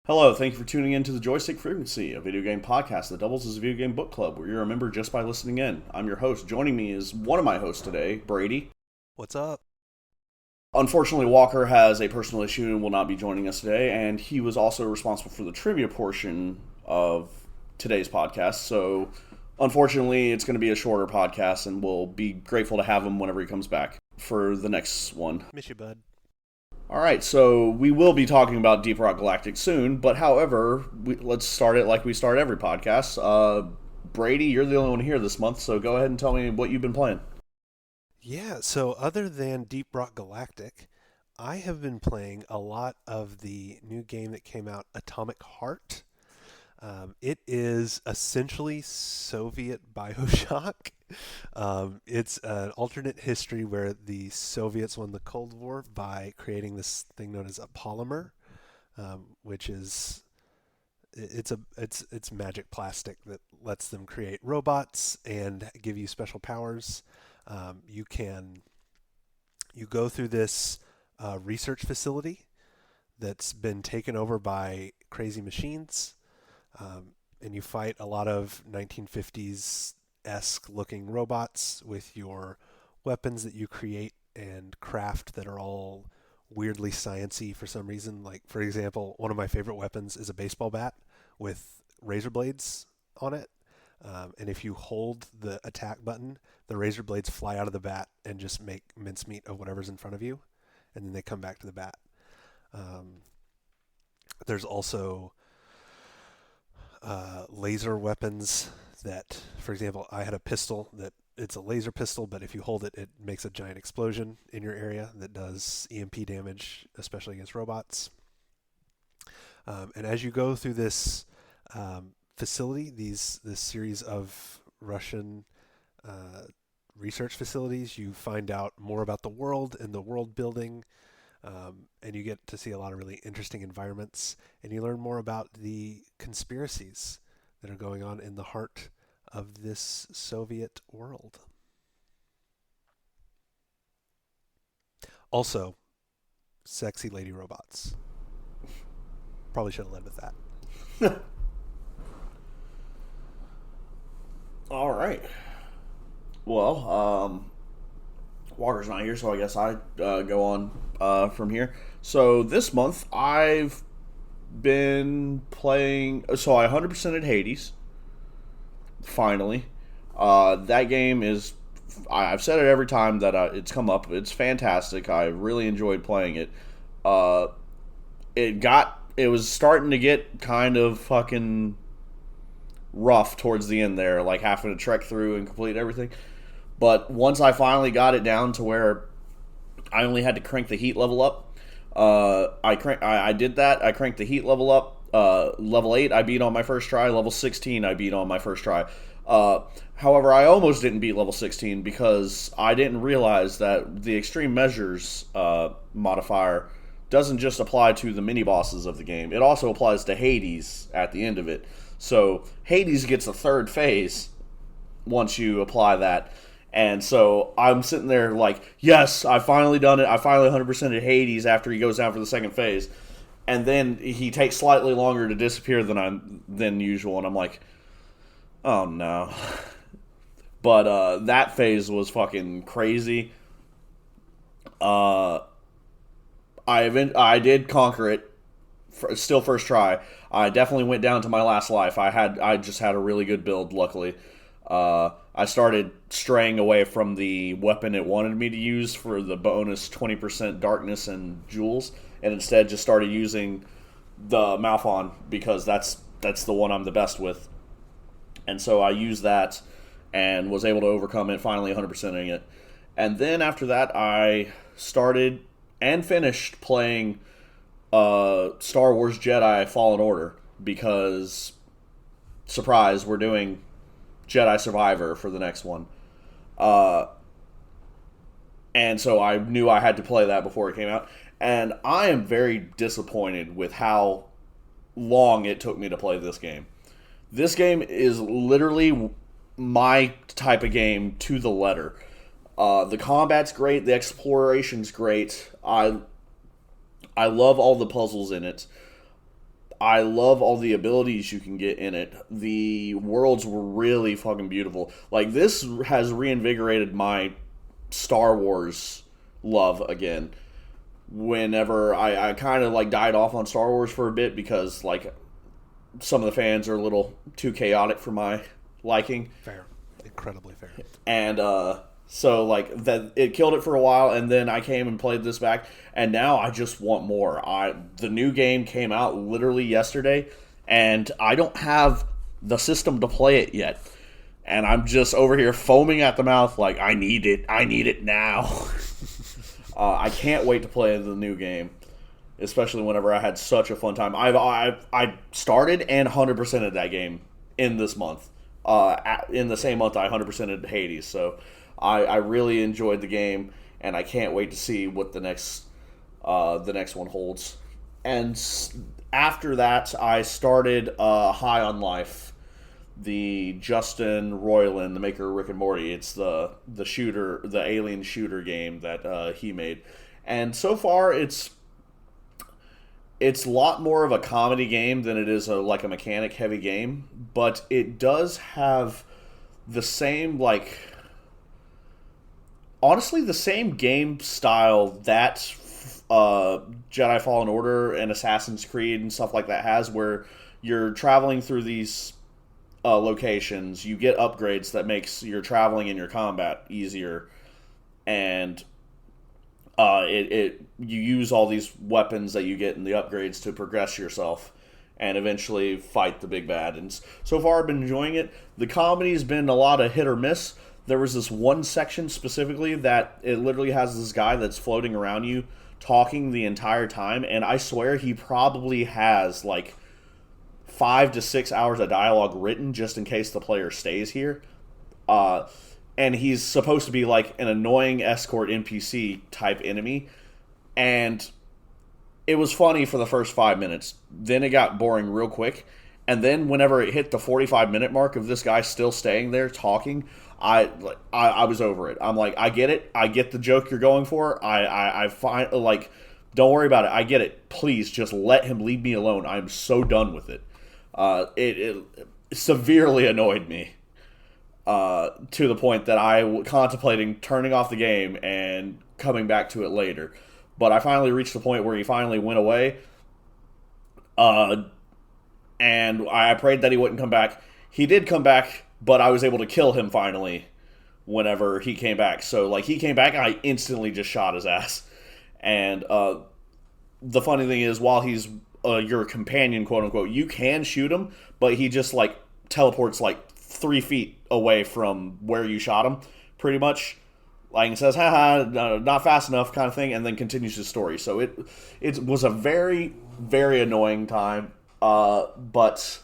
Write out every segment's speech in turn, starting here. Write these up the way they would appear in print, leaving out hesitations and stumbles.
Hello, thank you for tuning in to the Joystick Frequency, a video game podcast that doubles as a video game book club where you're a member just by listening in. I'm your host. Joining me is one of my hosts today, Brady. What's up? Unfortunately, Walker has a personal issue and will not be joining us today, and he was also responsible for the trivia portion of today's podcast. So, unfortunately, it's going to be a shorter podcast, and we'll be grateful to have him whenever he comes back for the next one. Miss you, bud. All right, so we will be talking about Deep Rock Galactic soon, but however, let's start it like we start every podcast. Brady, you're the only one here this month, so go ahead and tell me what you've been playing. Yeah, so other than Deep Rock Galactic, I have been playing a lot of the new game that came out, Atomic Heart. It is essentially Soviet BioShock. It's an alternate history where the Soviets won the Cold War by creating this thing known as a polymer, which is it's magic plastic that lets them create robots and give you special powers. You go through this research facility that's been taken over by crazy machines, and you fight a lot of 1950s esque looking robots with your weapons that you create and craft that are all weirdly sciency for some reason. Like, for example, one of my favorite weapons is a baseball bat with razor blades on it. And if you hold the attack button, the razor blades fly out of the bat and just make mincemeat of whatever's in front of you, and then they come back to the bat. Um, there's also laser weapons that, for example, I had a pistol that it's a laser pistol, but if you hold it, it makes a giant explosion in your area that does EMP damage, especially against robots. And as you go through this facility, this series of Russian research facilities, you find out more about the world and the world building, and you get to see a lot of really interesting environments, and you learn more about the conspiracies that are going on in the heart of this Soviet world. Also, sexy lady robots. Probably should have led with that. All right. Well, Walker's not here, so I guess I go on from here. So this month I've been playing. So I 100%ed Hades. Finally, that game is. I've said it every time that it's come up. It's fantastic. I really enjoyed playing it. Uh, it was starting to get kind of fucking rough towards the end there, like having to trek through and complete everything. But once I finally got it down to where I only had to crank the heat level up, I did that. I cranked the heat level up. Level 8 I beat on my first try. Level 16 I beat on my first try. However, I almost didn't beat level 16 because I didn't realize that the extreme measures modifier doesn't just apply to the mini bosses of the game. It also applies to Hades at the end of it. So Hades gets a third phase once you apply that. And so I'm sitting there like, yes, I finally done it. I finally 100%ed Hades after he goes down for the second phase. And then he takes slightly longer to disappear than usual. And I'm like, oh no. But that phase was fucking crazy. I did conquer it. Still first try. I definitely went down to my last life. I just had a really good build, luckily. I started straying away from the weapon it wanted me to use for the bonus 20% darkness and jewels, and instead just started using the Malphon because that's the one I'm the best with. And so I used that and was able to overcome it, finally 100%ing it. And then after that, I started and finished playing Star Wars Jedi Fallen Order because, surprise, we're doing Jedi Survivor for the next one. And so I knew I had to play that before it came out. And I am very disappointed with how long it took me to play this game. This game is literally my type of game to the letter. The combat's great. The exploration's great. I love all the puzzles in it. I love all the abilities you can get in it. The worlds were really fucking beautiful. Like, this has reinvigorated my Star Wars love again. Whenever I kind of like died off on Star Wars for a bit because like some of the fans are a little too chaotic for my liking. Fair. Incredibly fair. And so like that it killed it for a while, and then I came and played this back, and now I just want more. The new game came out literally yesterday, and I don't have the system to play it yet. And I'm just over here foaming at the mouth like I need it now. I can't wait to play the new game, especially whenever I had such a fun time. I started and 100%ed that game in this month. In the same month, I 100%ed Hades. So I really enjoyed the game, and I can't wait to see what the next one holds. And after that, I started High on Life, the Justin Roiland, the maker of Rick and Morty. It's the shooter, the alien shooter game that he made, and so far it's a lot more of a comedy game than it is like a mechanic heavy game, but it does have the same like honestly the same game style that Jedi Fallen Order and Assassin's Creed and stuff like that has, where you're traveling through these locations, you get upgrades that makes your traveling and your combat easier, and you use all these weapons that you get in the upgrades to progress yourself and eventually fight the big bad. And so far, I've been enjoying it. The comedy's been a lot of hit or miss. There was this one section specifically that it literally has this guy that's floating around you talking the entire time, and I swear he probably has like 5 to 6 hours of dialogue written just in case the player stays here. And he's supposed to be like an annoying escort NPC type enemy. And it was funny for the first 5 minutes. Then it got boring real quick. And then whenever it hit the 45-minute mark of this guy still staying there talking, I was over it. I'm like, I get it. I get the joke you're going for. I find like, don't worry about it. I get it. Please just let him leave me alone. I'm so done with it. It severely annoyed me to the point that I was contemplating turning off the game and coming back to it later. But I finally reached the point where he finally went away, and I prayed that he wouldn't come back. He did come back, but I was able to kill him finally whenever he came back. So, like, he came back, and I instantly just shot his ass. And the funny thing is, while he's your companion, quote unquote, you can shoot him, but he just like teleports like 3 feet away from where you shot him, pretty much. Like, and says, haha, not fast enough, kind of thing, and then continues his story. So it was a very, very annoying time, but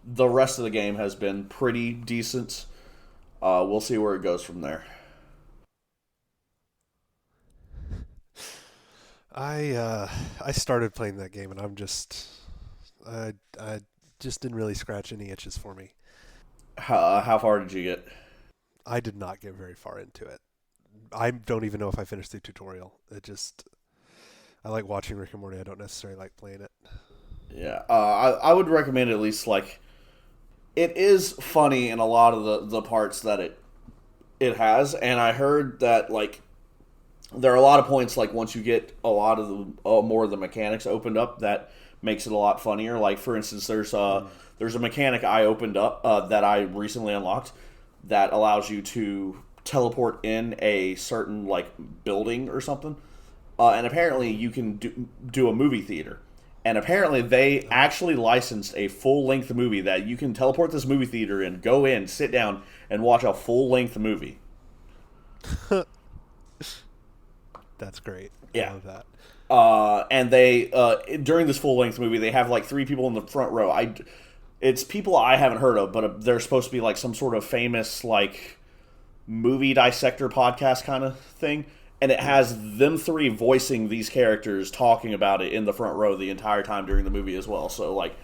the rest of the game has been pretty decent. We'll see where it goes from there. I started playing that game and I just didn't really scratch any itches for me. How far did you get? I did not get very far into it. I don't even know if I finished the tutorial. I like watching Rick and Morty. I don't necessarily like playing it. Yeah, I would recommend at least like it is funny in a lot of the parts that it has, and I heard that like there are a lot of points like once you get a lot of the more of the mechanics opened up that makes it a lot funnier. Like for instance, there's a mechanic I opened up that I recently unlocked that allows you to teleport in a certain like building or something, and apparently you can do a movie theater. And apparently they actually licensed a full-length movie that you can teleport this movie theater in, go in, sit down, and watch a full-length movie. That's great. Yeah. I love that. And they during this full-length movie, they have like 3 people in the front row. It's people I haven't heard of, but they're supposed to be like some sort of famous like movie dissector podcast kind of thing. And it has them 3 voicing these characters talking about it in the front row the entire time during the movie as well. So, like,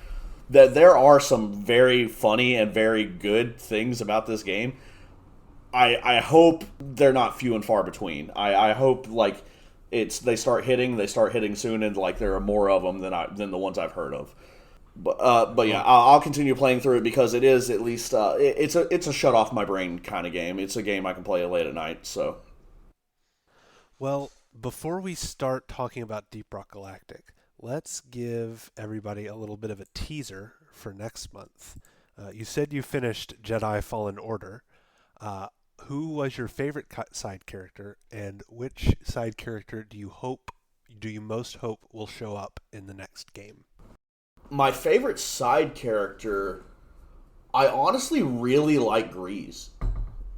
there are some very funny and very good things about this game. I hope they're not few and far between. I hope, like, they start hitting soon, and, like, there are more of them than the ones I've heard of. But yeah, I'll continue playing through it because it is at least it's a shut off my brain kind of game. It's a game I can play late at night. So Well, before we start talking about Deep Rock Galactic, let's give everybody a little bit of a teaser for next month. You said you finished Jedi Fallen Order. Uh, who was your favorite side character, and which side character do you most hope will show up in the next game? my favorite side character, I honestly really like Grease.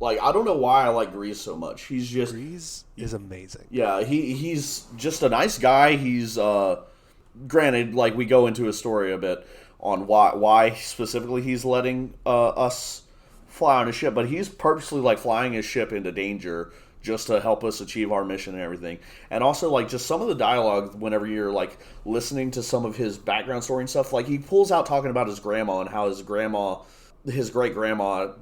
Like I don't know why I like Grease so much. He's just Grease is amazing. yeah, he's just a nice guy. He's granted, like we go into his story a bit on why specifically he's letting us fly on his ship, but he's purposely like flying his ship into danger just to help us achieve our mission and everything. And also like just some of the dialogue whenever you're like listening to some of his background story and stuff, like he pulls out talking about his grandma and how his great grandma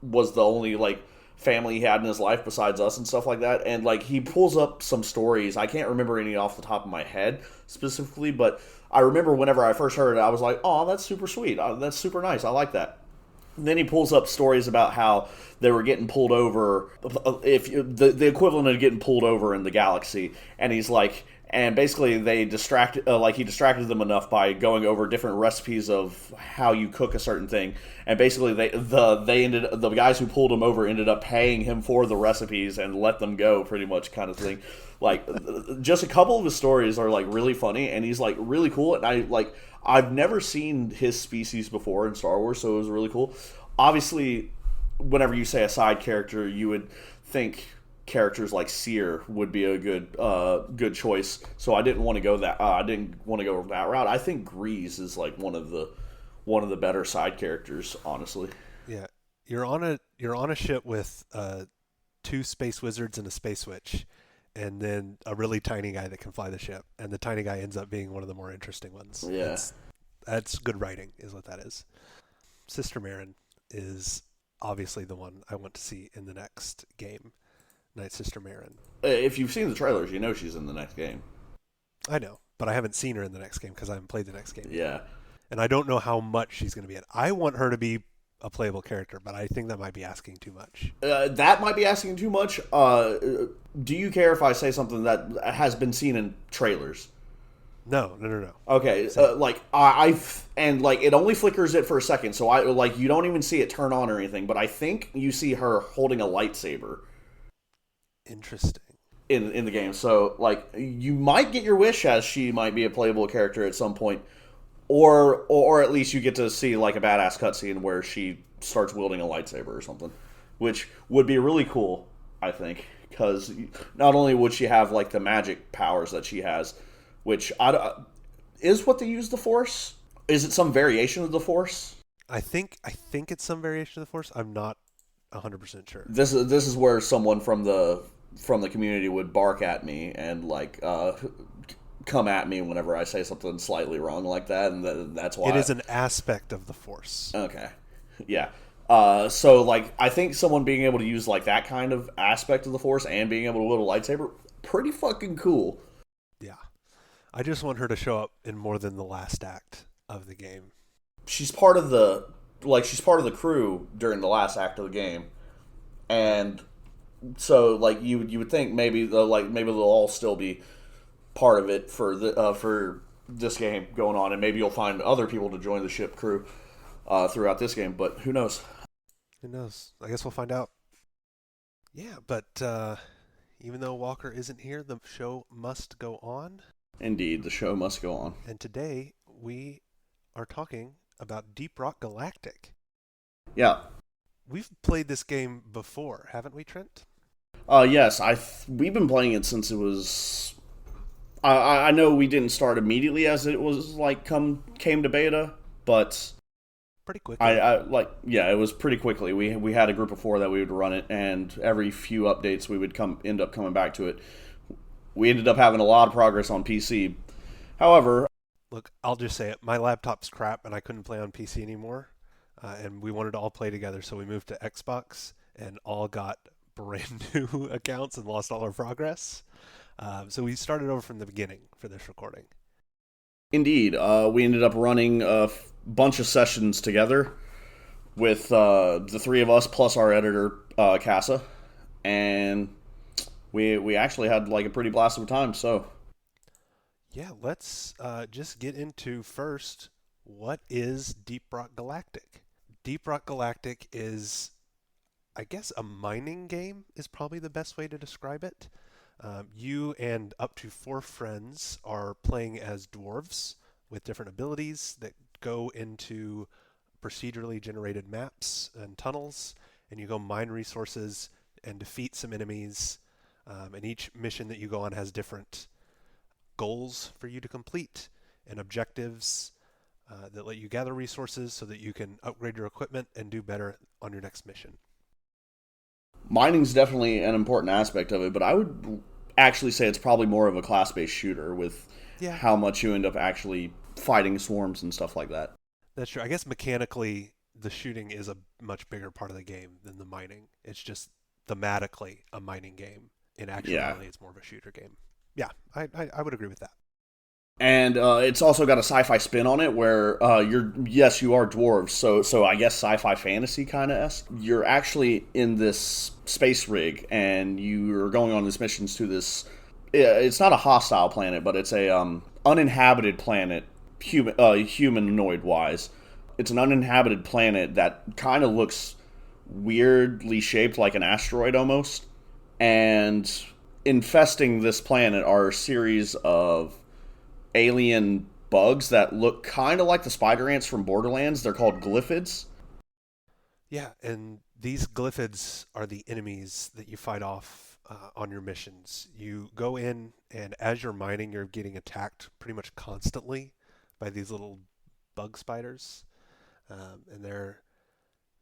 was the only like family he had in his life besides us and stuff like that. And like he pulls up some stories. I can't remember any off the top of my head specifically, but I remember whenever I first heard it, I was like, "Oh, that's super sweet. That's super nice. I like that." And then he pulls up stories about how they were getting pulled over, the equivalent of getting pulled over in the galaxy, and he's like, and basically they he distracted them enough by going over different recipes of how you cook a certain thing, and basically the guys who pulled him over ended up paying him for the recipes and let them go, pretty much kind of thing. Like just a couple of his stories are like really funny, and he's like really cool, and I've never seen his species before in Star Wars, so it was really cool. Obviously, whenever you say a side character, you would think characters like Seer would be a good choice. So I didn't want to go that route. I think Grease is like one of the better side characters, honestly. Yeah, you're on a ship with two space wizards and a space witch, and then a really tiny guy that can fly the ship, and the tiny guy ends up being one of the more interesting ones. Yeah. That's good writing, is what that is. Sister Marin is obviously the one I want to see in the next game. Night Sister Marin. If you've seen the trailers, you know she's in the next game. I know, but I haven't seen her in the next game because I haven't played the next game. Yeah. And I don't know how much she's going to be in. I want her to be a playable character, but I think that might be asking too much. That might be asking too much. Do you care if I say something that has been seen in trailers? No. Okay, and like it only flickers it for a second, so you don't even see it turn on or anything. But I think you see her holding a lightsaber. Interesting. In the game, so like you might get your wish as she might be a playable character at some point, or at least you get to see like a badass cutscene where she starts wielding a lightsaber or something, which would be really cool, I think, because not only would she have like the magic powers that she has, which is what they use the Force. Is it some variation of the Force? I think it's some variation of the Force. I'm not 100% sure. This is where someone from the community would bark at me and like come at me whenever I say something slightly wrong like that, and that's why it is an aspect of the Force. Okay, yeah. So like I think someone being able to use like that kind of aspect of the Force and being able to wield a lightsaber, pretty fucking cool. Yeah, I just want her to show up in more than the last act of the game. She's part of the crew during the last act of the game, and so like you would think maybe they'll all still be part of it for this game going on, and maybe you'll find other people to join the ship crew throughout this game, but who knows? Who knows? I guess we'll find out. Yeah, but even though Walker isn't here, the show must go on. Indeed, the show must go on. And today we are talking about Deep Rock Galactic. Yeah. We've played this game before, haven't we, Trent? Yes. We've been playing it since it was. I know we didn't start immediately as it was like came to beta, but pretty quickly. It was pretty quickly. We had a group of 4 that we would run it, and every few updates we would end up coming back to it. We ended up having a lot of progress on PC. However, look, I'll just say it. My laptop's crap, and I couldn't play on PC anymore. And we wanted to all play together, so we moved to Xbox and all got brand new accounts and lost all our progress. So we started over from the beginning for this recording. Indeed. We ended up running bunch of sessions together with the three of us plus our editor, Casa, and we actually had like a pretty blast of a time. So Yeah, let's just get into first what is Deep Rock Galactic? Deep Rock Galactic is, I guess, a mining game is probably the best way to describe it. You and up to four friends are playing as dwarves with different abilities that go into procedurally generated maps and tunnels, and you go mine resources and defeat some enemies. And each mission that you go on has different goals for you to complete and objectives that let you gather resources so that you can upgrade your equipment and do better on your next mission. mining's definitely an important aspect of it, but I would actually say it's probably more of a class-based shooter with Yeah, how much you end up actually fighting swarms and stuff like that. that's true. I guess mechanically, the shooting is a much bigger part of the game than the mining. It's just thematically a mining game. In Yeah. actuality, it's more of a shooter game. Yeah, I would agree with that. And it's also got a sci-fi spin on it, where you are dwarves, so I guess sci-fi fantasy kind of esque. You're actually in this space rig, and you're going on these missions to this. It's not a hostile planet, but it's a uninhabited planet, humanoid wise. It's an uninhabited planet that kind of looks weirdly shaped like an asteroid almost, and infesting this planet are a series of alien bugs that look kind of like the spider ants from Borderlands. They're called glyphids. Yeah, and these glyphids are the enemies that you fight off on your missions. You go in, and as you're mining, you're getting attacked pretty much constantly by these little bug spiders, and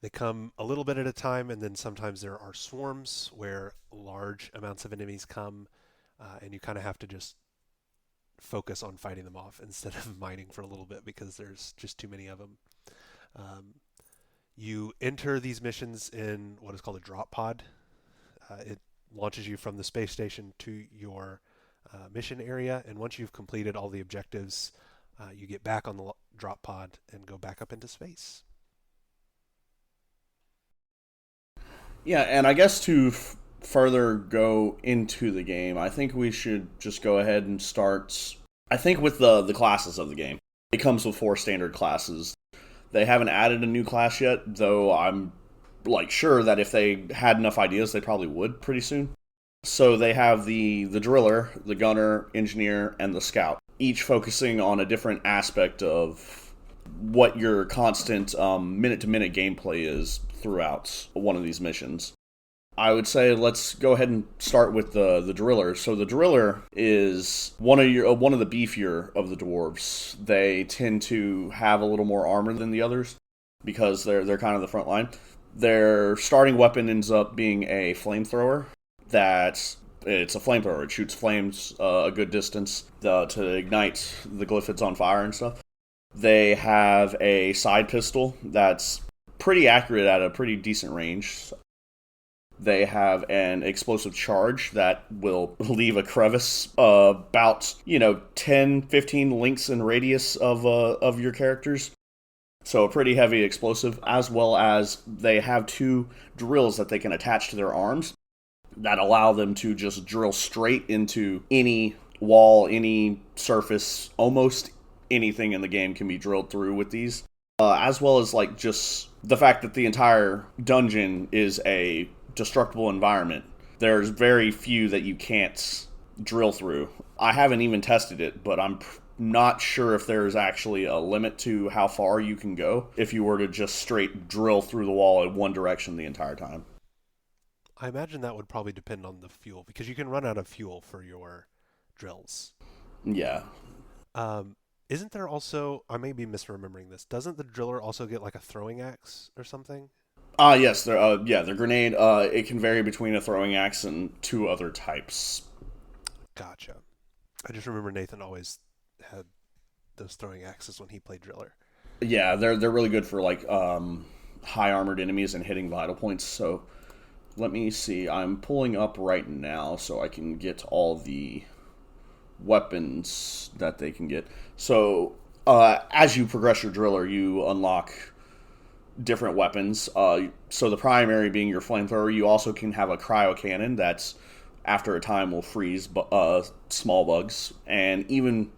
they come a little bit at a time, and then sometimes there are swarms where large amounts of enemies come, and you kind of have to just focus on fighting them off instead of mining for a little bit because there's just too many of them. Um, you enter these missions in what is called a drop pod. It launches you from the space station to your mission area, and once you've completed all the objectives, you get back on the drop pod and go back up into space. Yeah, and I guess to further go into the game, I think we should just go ahead and start. I think with the classes of the game, it comes with four standard classes. They haven't added a new class yet, though I'm like sure that if they had enough ideas, they probably would pretty soon. So they have the driller, the gunner, engineer, and the scout, each focusing on a different aspect of what your constant minute to minute gameplay is throughout one of these missions. I would say let's go ahead and start with the driller. So the driller is one of the beefier of the dwarves. They tend to have a little more armor than the others because they're kind of the front line. Their starting weapon ends up being a flamethrower. It's a flamethrower. It shoots flames a good distance to ignite the glyphids on fire and stuff. They have a side pistol that's pretty accurate at a pretty decent range. They have an explosive charge that will leave a crevice about 10, 15 links in radius of your characters. So a pretty heavy explosive, as well as they have two drills that they can attach to their arms that allow them to just drill straight into any wall, any surface, almost anything in the game can be drilled through with these. As well as like just the fact that the entire dungeon is a destructible environment. There's very few that you can't drill through. I haven't even tested it, but I'm not sure if there's actually a limit to how far you can go if you were to just straight drill through the wall in one direction the entire time. I imagine that would probably depend on the fuel because you can run out of fuel for your drills. Yeah. Um, isn't there also, I may be misremembering this, doesn't the driller also get like a throwing axe or something? Yes, their grenade, it can vary between a throwing axe and two other types. Gotcha. I just remember Nathan always had those throwing axes when he played driller. Yeah, they're really good for like high armored enemies and hitting vital points. So let me see. I'm pulling up right now so I can get all the weapons that they can get. So as you progress your driller, you unlock different weapons. So the primary being your flamethrower, you also can have a cryo cannon that's after a time will freeze small bugs and even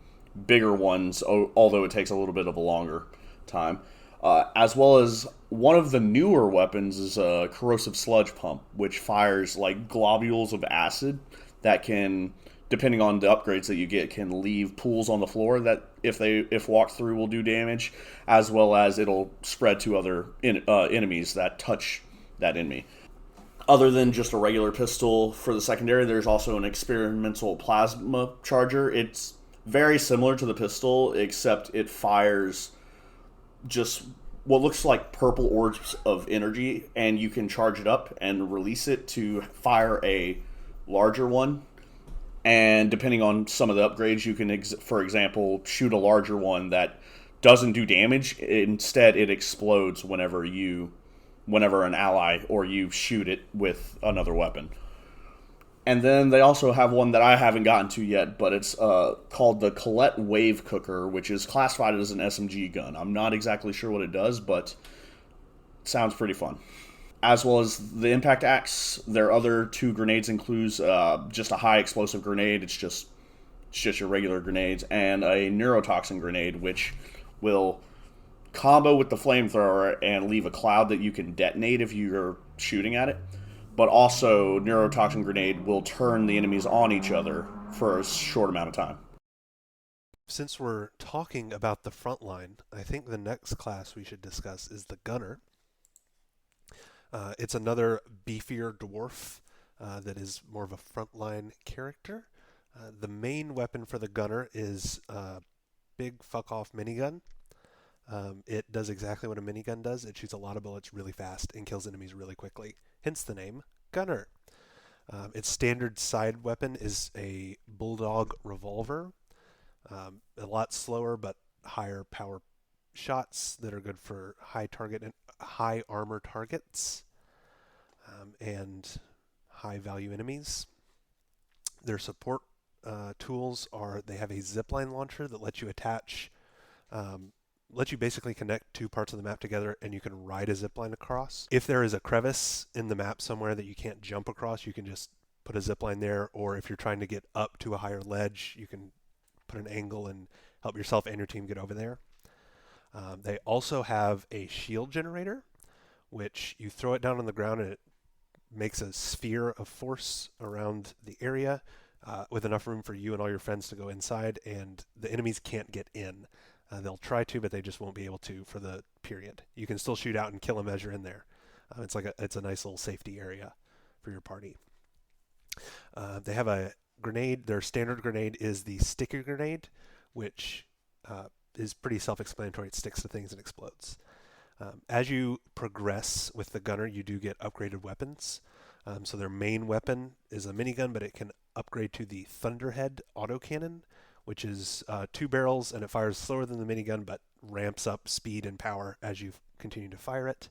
bigger ones, although it takes a little bit of a longer time. As well as one of the newer weapons is a corrosive sludge pump, which fires like globules of acid that can, depending on the upgrades that you get, can leave pools on the floor that if walked through will do damage, as well as it'll spread to other enemies that touch that enemy. Other than just a regular pistol for the secondary, there's also an experimental plasma charger. It's very similar to the pistol, except it fires just what looks like purple orbs of energy, and you can charge it up and release it to fire a larger one. And depending on some of the upgrades, you can, for example, shoot a larger one that doesn't do damage. Instead, it explodes whenever an ally or you shoot it with another weapon. And then they also have one that I haven't gotten to yet, but it's called the Colette Wave Cooker, which is classified as an SMG gun. I'm not exactly sure what it does, but it sounds pretty fun. As well as the Impact Axe, their other two grenades includes just a high explosive grenade. It's just your regular grenades, and a neurotoxin grenade, which will combo with the flamethrower and leave a cloud that you can detonate if you're shooting at it. But also, neurotoxin grenade will turn the enemies on each other for a short amount of time. Since we're talking about the front line, I think the next class we should discuss is the gunner. It's another beefier dwarf that is more of a frontline character. The main weapon for the gunner is a big fuck-off minigun. It does exactly what a minigun does. It shoots a lot of bullets really fast and kills enemies really quickly. Hence the name Gunner. Its standard side weapon is a bulldog revolver. A lot slower but higher power shots that are good for high armor targets and high value enemies. Their support tools are they have a zipline launcher that lets you let you basically connect two parts of the map together and you can ride a zipline across. If there is a crevice in the map somewhere that you can't jump across, you can just put a zipline there, or if you're trying to get up to a higher ledge, you can put an angle and help yourself and your team get over there. They also have a shield generator, which you throw it down on the ground and it makes a sphere of force around the area with enough room for you and all your friends to go inside, and the enemies can't get in. They'll try to, but they just won't be able to for the period. You can still shoot out and kill them as you're in there. It's a nice little safety area for your party. They have a grenade. Their standard grenade is the sticky grenade, which is pretty self-explanatory. It sticks to things and explodes. As you progress with the gunner, you do get upgraded weapons. So their main weapon is a minigun, but it can upgrade to the Thunderhead autocannon, which is 2 barrels, and it fires slower than the minigun, but ramps up speed and power as you continue to fire it.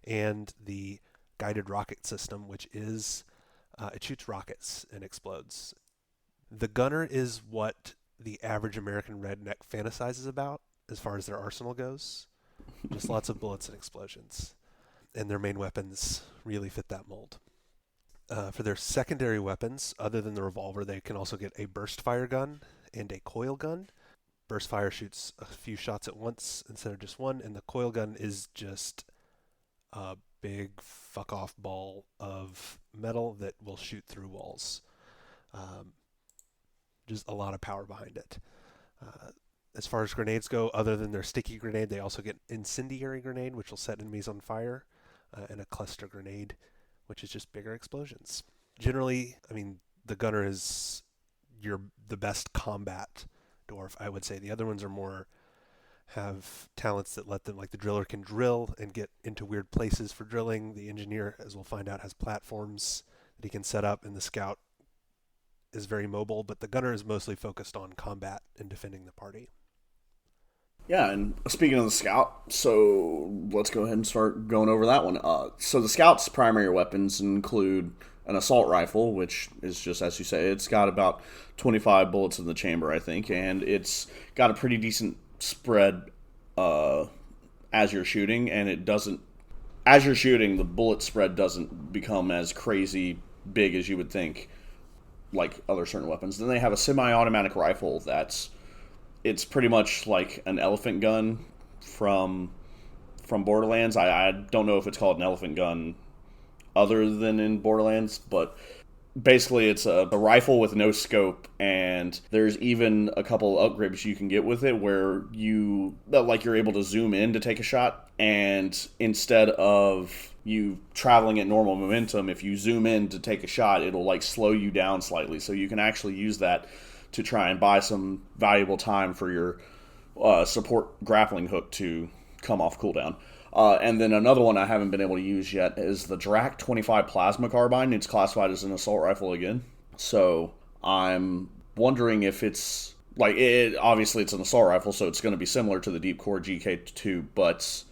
And the guided rocket system, which is it shoots rockets and explodes. The gunner is what the average American redneck fantasizes about as far as their arsenal goes. Just lots of bullets and explosions. And their main weapons really fit that mold. For their secondary weapons, other than the revolver, they can also get a burst fire gun and a coil gun. Burst fire shoots a few shots at once instead of just one, and the coil gun is just a big fuck-off ball of metal that will shoot through walls. Just a lot of power behind it. As far as grenades go, other than their sticky grenade, they also get incendiary grenade, which will set enemies on fire, and a cluster grenade, which is just bigger explosions. Generally, the gunner is the best combat dwarf, I would say. The other ones have talents that let them, like the driller can drill and get into weird places for drilling. The engineer, as we'll find out, has platforms that he can set up, and the scout is very mobile, but the gunner is mostly focused on combat and defending the party. Yeah, and speaking of the scout, so let's go ahead and start going over that one. So the scout's primary weapons include an assault rifle, which is just, as you say, it's got about 25 bullets in the chamber, I think, and it's got a pretty decent spread uh, as you're shooting, and it doesn't. As you're shooting, the bullet spread doesn't become as crazy big as you would think, like other certain weapons. Then they have a semi-automatic rifle that's it's pretty much like an elephant gun from Borderlands. I don't know if it's called an elephant gun other than in Borderlands, but basically it's a rifle with no scope, and there's even a couple of upgrades you can get with it where you're able to zoom in to take a shot, and instead of you traveling at normal momentum, if you zoom in to take a shot, it'll like slow you down slightly, so you can actually use that to try and buy some valuable time for your support grappling hook to come off cooldown. And then another one I haven't been able to use yet is the Drak 25 Plasma Carbine. It's classified as an assault rifle again. So I'm wondering if it's like it. Obviously, it's an assault rifle, so it's going to be similar to the Deep Core GK2. But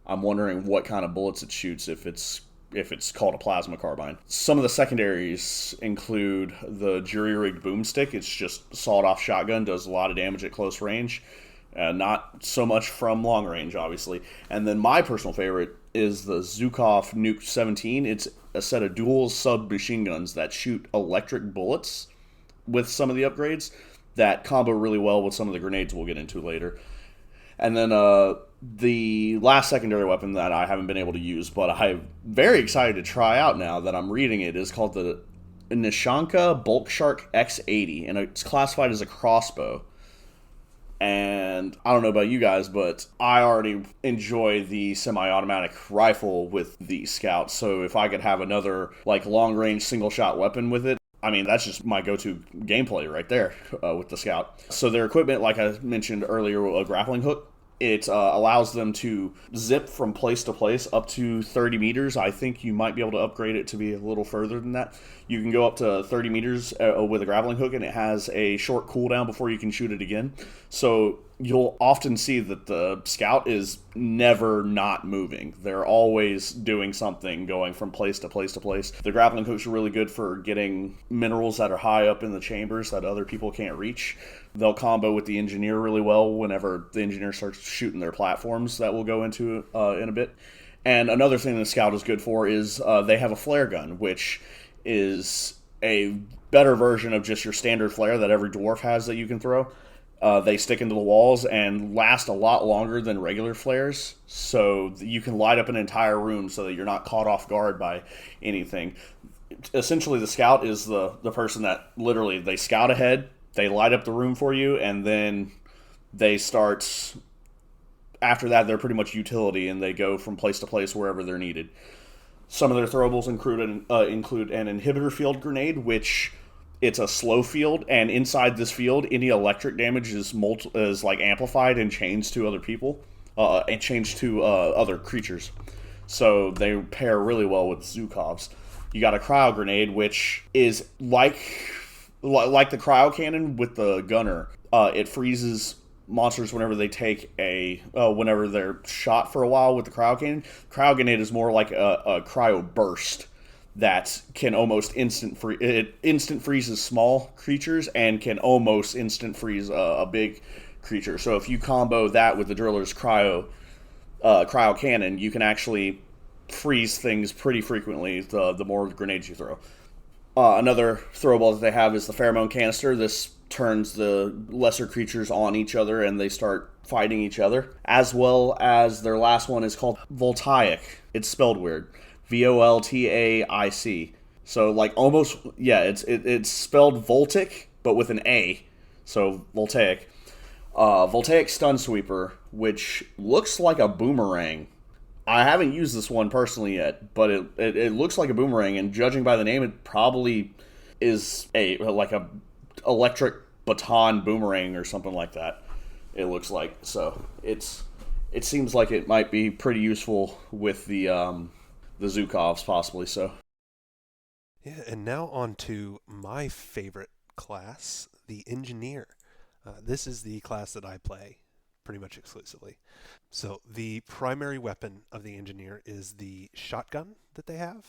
I'm wondering what kind of bullets it shoots if it's called a plasma carbine. Some of the secondaries include the jury-rigged boomstick. It's just sawed-off shotgun, does a lot of damage at close range. Not so much from long range, obviously. And then my personal favorite is the Zukov Nuke 17. It's a set of dual submachine guns that shoot electric bullets with some of the upgrades that combo really well with some of the grenades we'll get into later. And then the last secondary weapon that I haven't been able to use, but I'm very excited to try out now that I'm reading it, is called the Nishanka Bulk Shark X80, and it's classified as a crossbow. And I don't know about you guys, but I already enjoy the semi-automatic rifle with the Scout. So if I could have another like long-range single-shot weapon with it, I mean, that's just my go-to gameplay right there with the Scout. So their equipment, like I mentioned earlier, a grappling hook. It allows them to zip from place to place up to 30 meters. I think you might be able to upgrade it to be a little further than that. You can go up to 30 meters with a grappling hook, and it has a short cooldown before you can shoot it again. So you'll often see that the Scout is never not moving. They're always doing something, going from place to place to place. The grappling hooks are really good for getting minerals that are high up in the chambers that other people can't reach. They'll combo with the Engineer really well whenever the Engineer starts shooting their platforms that we'll go into in a bit. And another thing the Scout is good for is they have a flare gun, which is a better version of just your standard flare that every dwarf has that you can throw. They stick into the walls and last a lot longer than regular flares, so you can light up an entire room so that you're not caught off guard by anything. Essentially, the Scout is the person that literally, they scout ahead, they light up the room for you, and then they start... After that, they're pretty much utility, and they go from place to place wherever they're needed. Some of their throwables include an inhibitor field grenade, which it's a slow field, and inside this field, any electric damage is like amplified and changed to other people, and changed to other creatures. So they pair really well with Zukovs. You got a cryo grenade, which is like the cryo cannon with the gunner. It freezes monsters whenever they take whenever they're shot for a while with the cryo cannon. Cryo grenade is more like a cryo burst that can almost instant freezes small creatures and can almost instant freeze a big creature. So if you combo that with the driller's cryo cannon, you can actually freeze things pretty frequently the more grenades you throw. Another throwable that they have is the pheromone canister. This turns the lesser creatures on each other and they start fighting each other. As well as their last one is called Voltaic. It's spelled weird. Voltaic. So like almost, yeah, it's spelled Voltic, but with an A. So Voltaic. Voltaic Stun Sweeper, which looks like a boomerang. I haven't used this one personally yet, but it looks like a boomerang, and judging by the name, it probably is a electric baton boomerang or something like that. It looks like. So it seems like it might be pretty useful with the Zukovs, possibly so. Yeah, and now on to my favorite class, the Engineer. This is the class that I play pretty much exclusively. So the primary weapon of the Engineer is the shotgun that they have.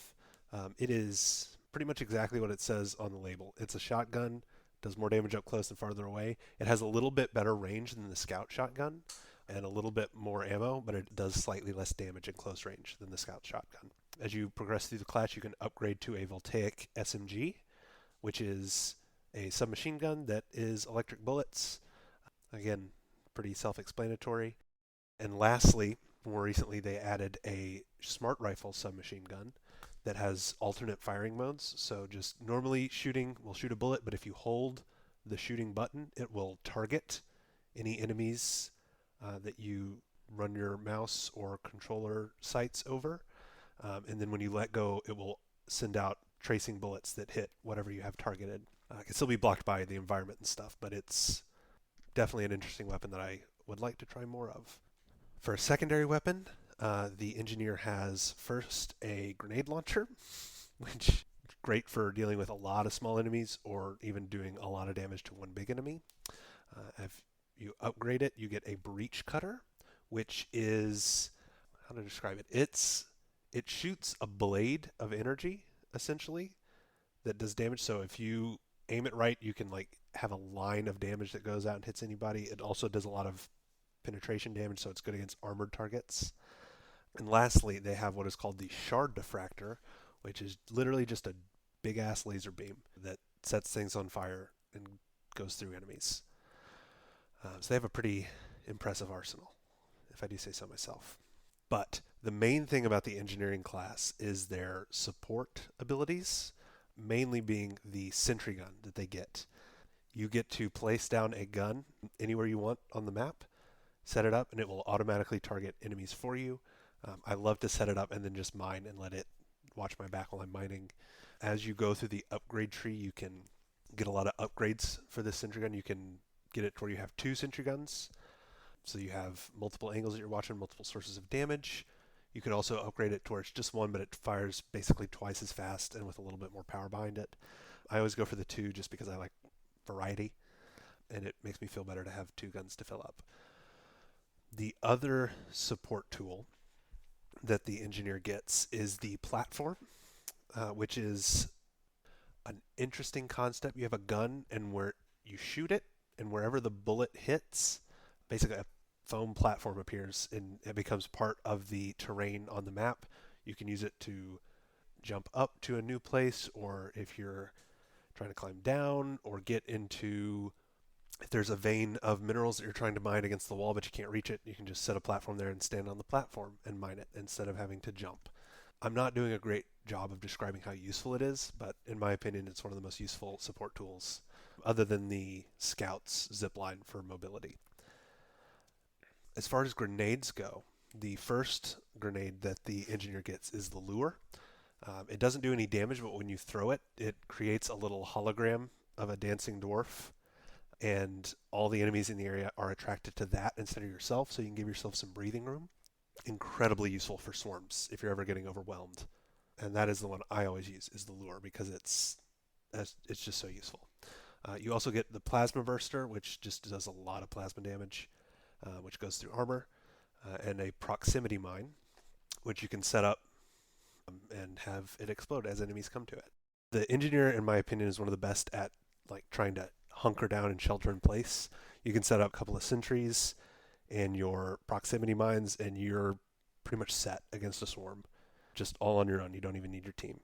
It is pretty much exactly what it says on the label. It's a shotgun, does more damage up close and farther away. It has a little bit better range than the scout shotgun and a little bit more ammo, but it does slightly less damage in close range than the scout shotgun. As you progress through the class, you can upgrade to a Voltaic SMG, which is a submachine gun that is electric bullets. Again, pretty self-explanatory. And lastly, more recently, they added a smart rifle submachine gun that has alternate firing modes. So just normally shooting will shoot a bullet, but if you hold the shooting button, it will target any enemies that you run your mouse or controller sights over. And then when you let go, it will send out tracing bullets that hit whatever you have targeted. It can still be blocked by the environment and stuff, but it's definitely an interesting weapon that I would like to try more of. For a secondary weapon, the engineer has first a grenade launcher, which is great for dealing with a lot of small enemies or even doing a lot of damage to one big enemy. If you upgrade it, you get a breach cutter, which is, how to describe it? It shoots a blade of energy, essentially, that does damage. So if you aim it right, you can like have a line of damage that goes out and hits anybody. It also does a lot of penetration damage, so it's good against armored targets. And lastly, they have what is called the shard diffractor, which is literally just a big ass laser beam that sets things on fire and goes through enemies. So they have a pretty impressive arsenal, if I do say so myself. But the main thing about the engineering class is their support abilities, mainly being the sentry gun that they get. You get to place down a gun anywhere you want on the map, set it up, and it will automatically target enemies for you. I love to set it up and then just mine and let it watch my back while I'm mining. As you go through the upgrade tree, you can get a lot of upgrades for this sentry gun. You can get it to where you have 2 sentry guns, so you have multiple angles that you're watching, multiple sources of damage. You could also upgrade it to where it's just 1, but it fires basically twice as fast and with a little bit more power behind it. I always go for the 2 just because I like variety, and it makes me feel better to have 2 guns to fill up. The other support tool that the engineer gets is the platform, which is an interesting concept. You have a gun, and where you shoot it, and wherever the bullet hits, basically a foam platform appears, and it becomes part of the terrain on the map. You can use it to jump up to a new place, or if you're trying to climb down, or get into, if there's a vein of minerals that you're trying to mine against the wall but you can't reach it, you can just set a platform there and stand on the platform and mine it instead of having to jump. I'm not doing a great job of describing how useful it is, but in my opinion, it's one of the most useful support tools, other than the Scout's zipline for mobility. As far as grenades go, the first grenade that the engineer gets is the lure. It doesn't do any damage, but when you throw it, it creates a little hologram of a dancing dwarf, and all the enemies in the area are attracted to that instead of yourself, so you can give yourself some breathing room. Incredibly useful for swarms if you're ever getting overwhelmed. And that is the one I always use, is the lure, because it's just so useful. You also get the plasma burster, which just does a lot of plasma damage, which goes through armor, and a proximity mine, which you can set up and have it explode as enemies come to it. The engineer, in my opinion, is one of the best at like trying to hunker down and shelter in place. You can set up a couple of sentries and your proximity mines, and you're pretty much set against a swarm, just all on your own. You don't even need your team.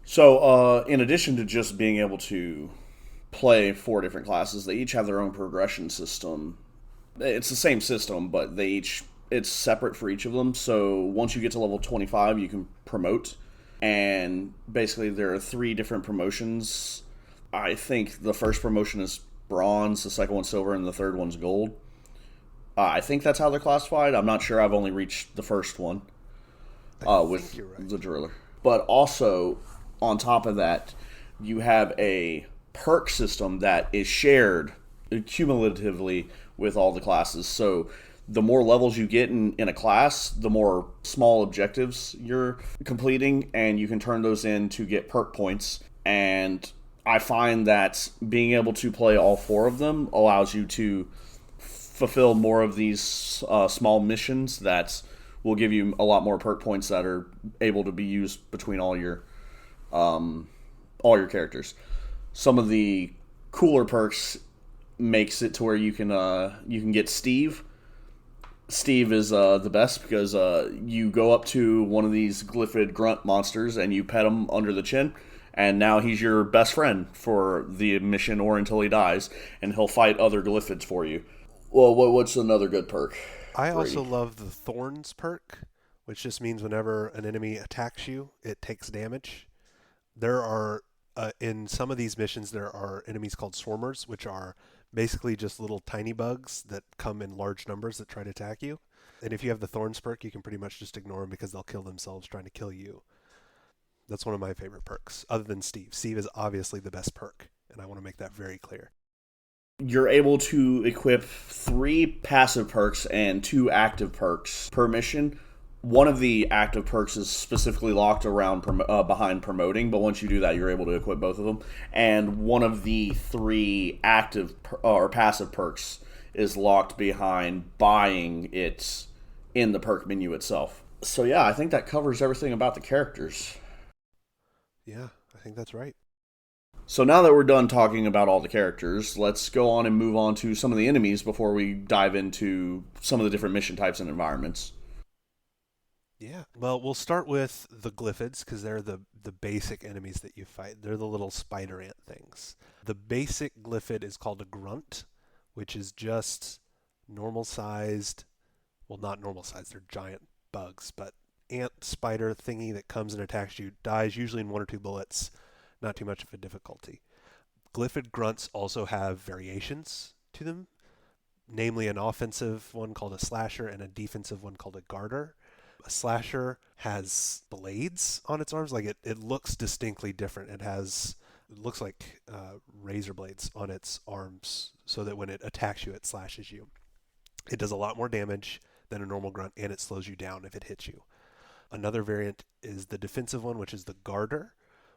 So, in addition to just being able to play 4 different classes, they each have their own progression system. It's the same system, but it's separate for each of them. So once you get to level 25, you can promote, and basically there are 3 different promotions. I think the first promotion is bronze, the second one's silver, and the third one's gold. I think that's how they're classified. I'm not sure. I've only reached the first one with the driller. But also, on top of that, you have a perk system that is shared cumulatively with all the classes. So the more levels you get in a class, the more small objectives you're completing, and you can turn those in to get perk points. And I find that being able to play all 4 of them allows you to fulfill more of these small missions that will give you a lot more perk points that are able to be used between all your characters. Some of the cooler perks makes it to where you can get Steve. Steve is the best because you go up to one of these glyphid grunt monsters and you pet him under the chin, and now he's your best friend for the mission or until he dies, and he'll fight other glyphids for you. Well, what's another good perk, I also Brady? love the Thorns perk, which just means whenever an enemy attacks you, it takes damage. There are in some of these missions there are enemies called swarmers, which are basically just little tiny bugs that come in large numbers that try to attack you. And if you have the Thorns perk, you can pretty much just ignore them because they'll kill themselves trying to kill you. That's one of my favorite perks, other than Steve. Steve is obviously the best perk, and I want to make that very clear. You're able to equip 3 passive perks and 2 active perks per mission. One of the active perks is specifically locked around behind promoting, but once you do that, you're able to equip both of them. And one of the 3 active or passive perks is locked behind buying it in the perk menu itself. So yeah, I think that covers everything about the characters. Yeah, I think that's right. So now that we're done talking about all the characters, let's go on and move on to some of the enemies before we dive into some of the different mission types and environments. Yeah. Well, we'll start with the glyphids because they're the basic enemies that you fight. They're the little spider ant things. The basic glyphid is called a grunt, which is just normal sized, well, not normal sized, they're giant bugs, but ant spider thingy that comes and attacks you dies usually in 1 or 2 bullets, not too much of a difficulty. Glyphid grunts also have variations to them, namely an offensive one called a slasher and a defensive one called a garter. A slasher has blades on its arms, like it looks distinctly different. It looks like razor blades on its arms, so that when it attacks you, it slashes you. It does a lot more damage than a normal grunt, and it slows you down if it hits you. Another variant is the defensive one, which is the garter,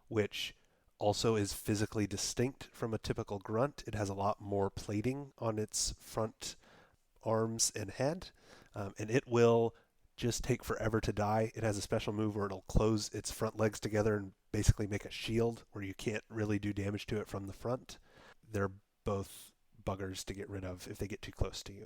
which also is physically distinct from a typical grunt. It has a lot more plating on its front arms and head, and it will just take forever to die. It has a special move where it'll close its front legs together and basically make a shield where you can't really do damage to it from the front. They're both buggers to get rid of if they get too close to you.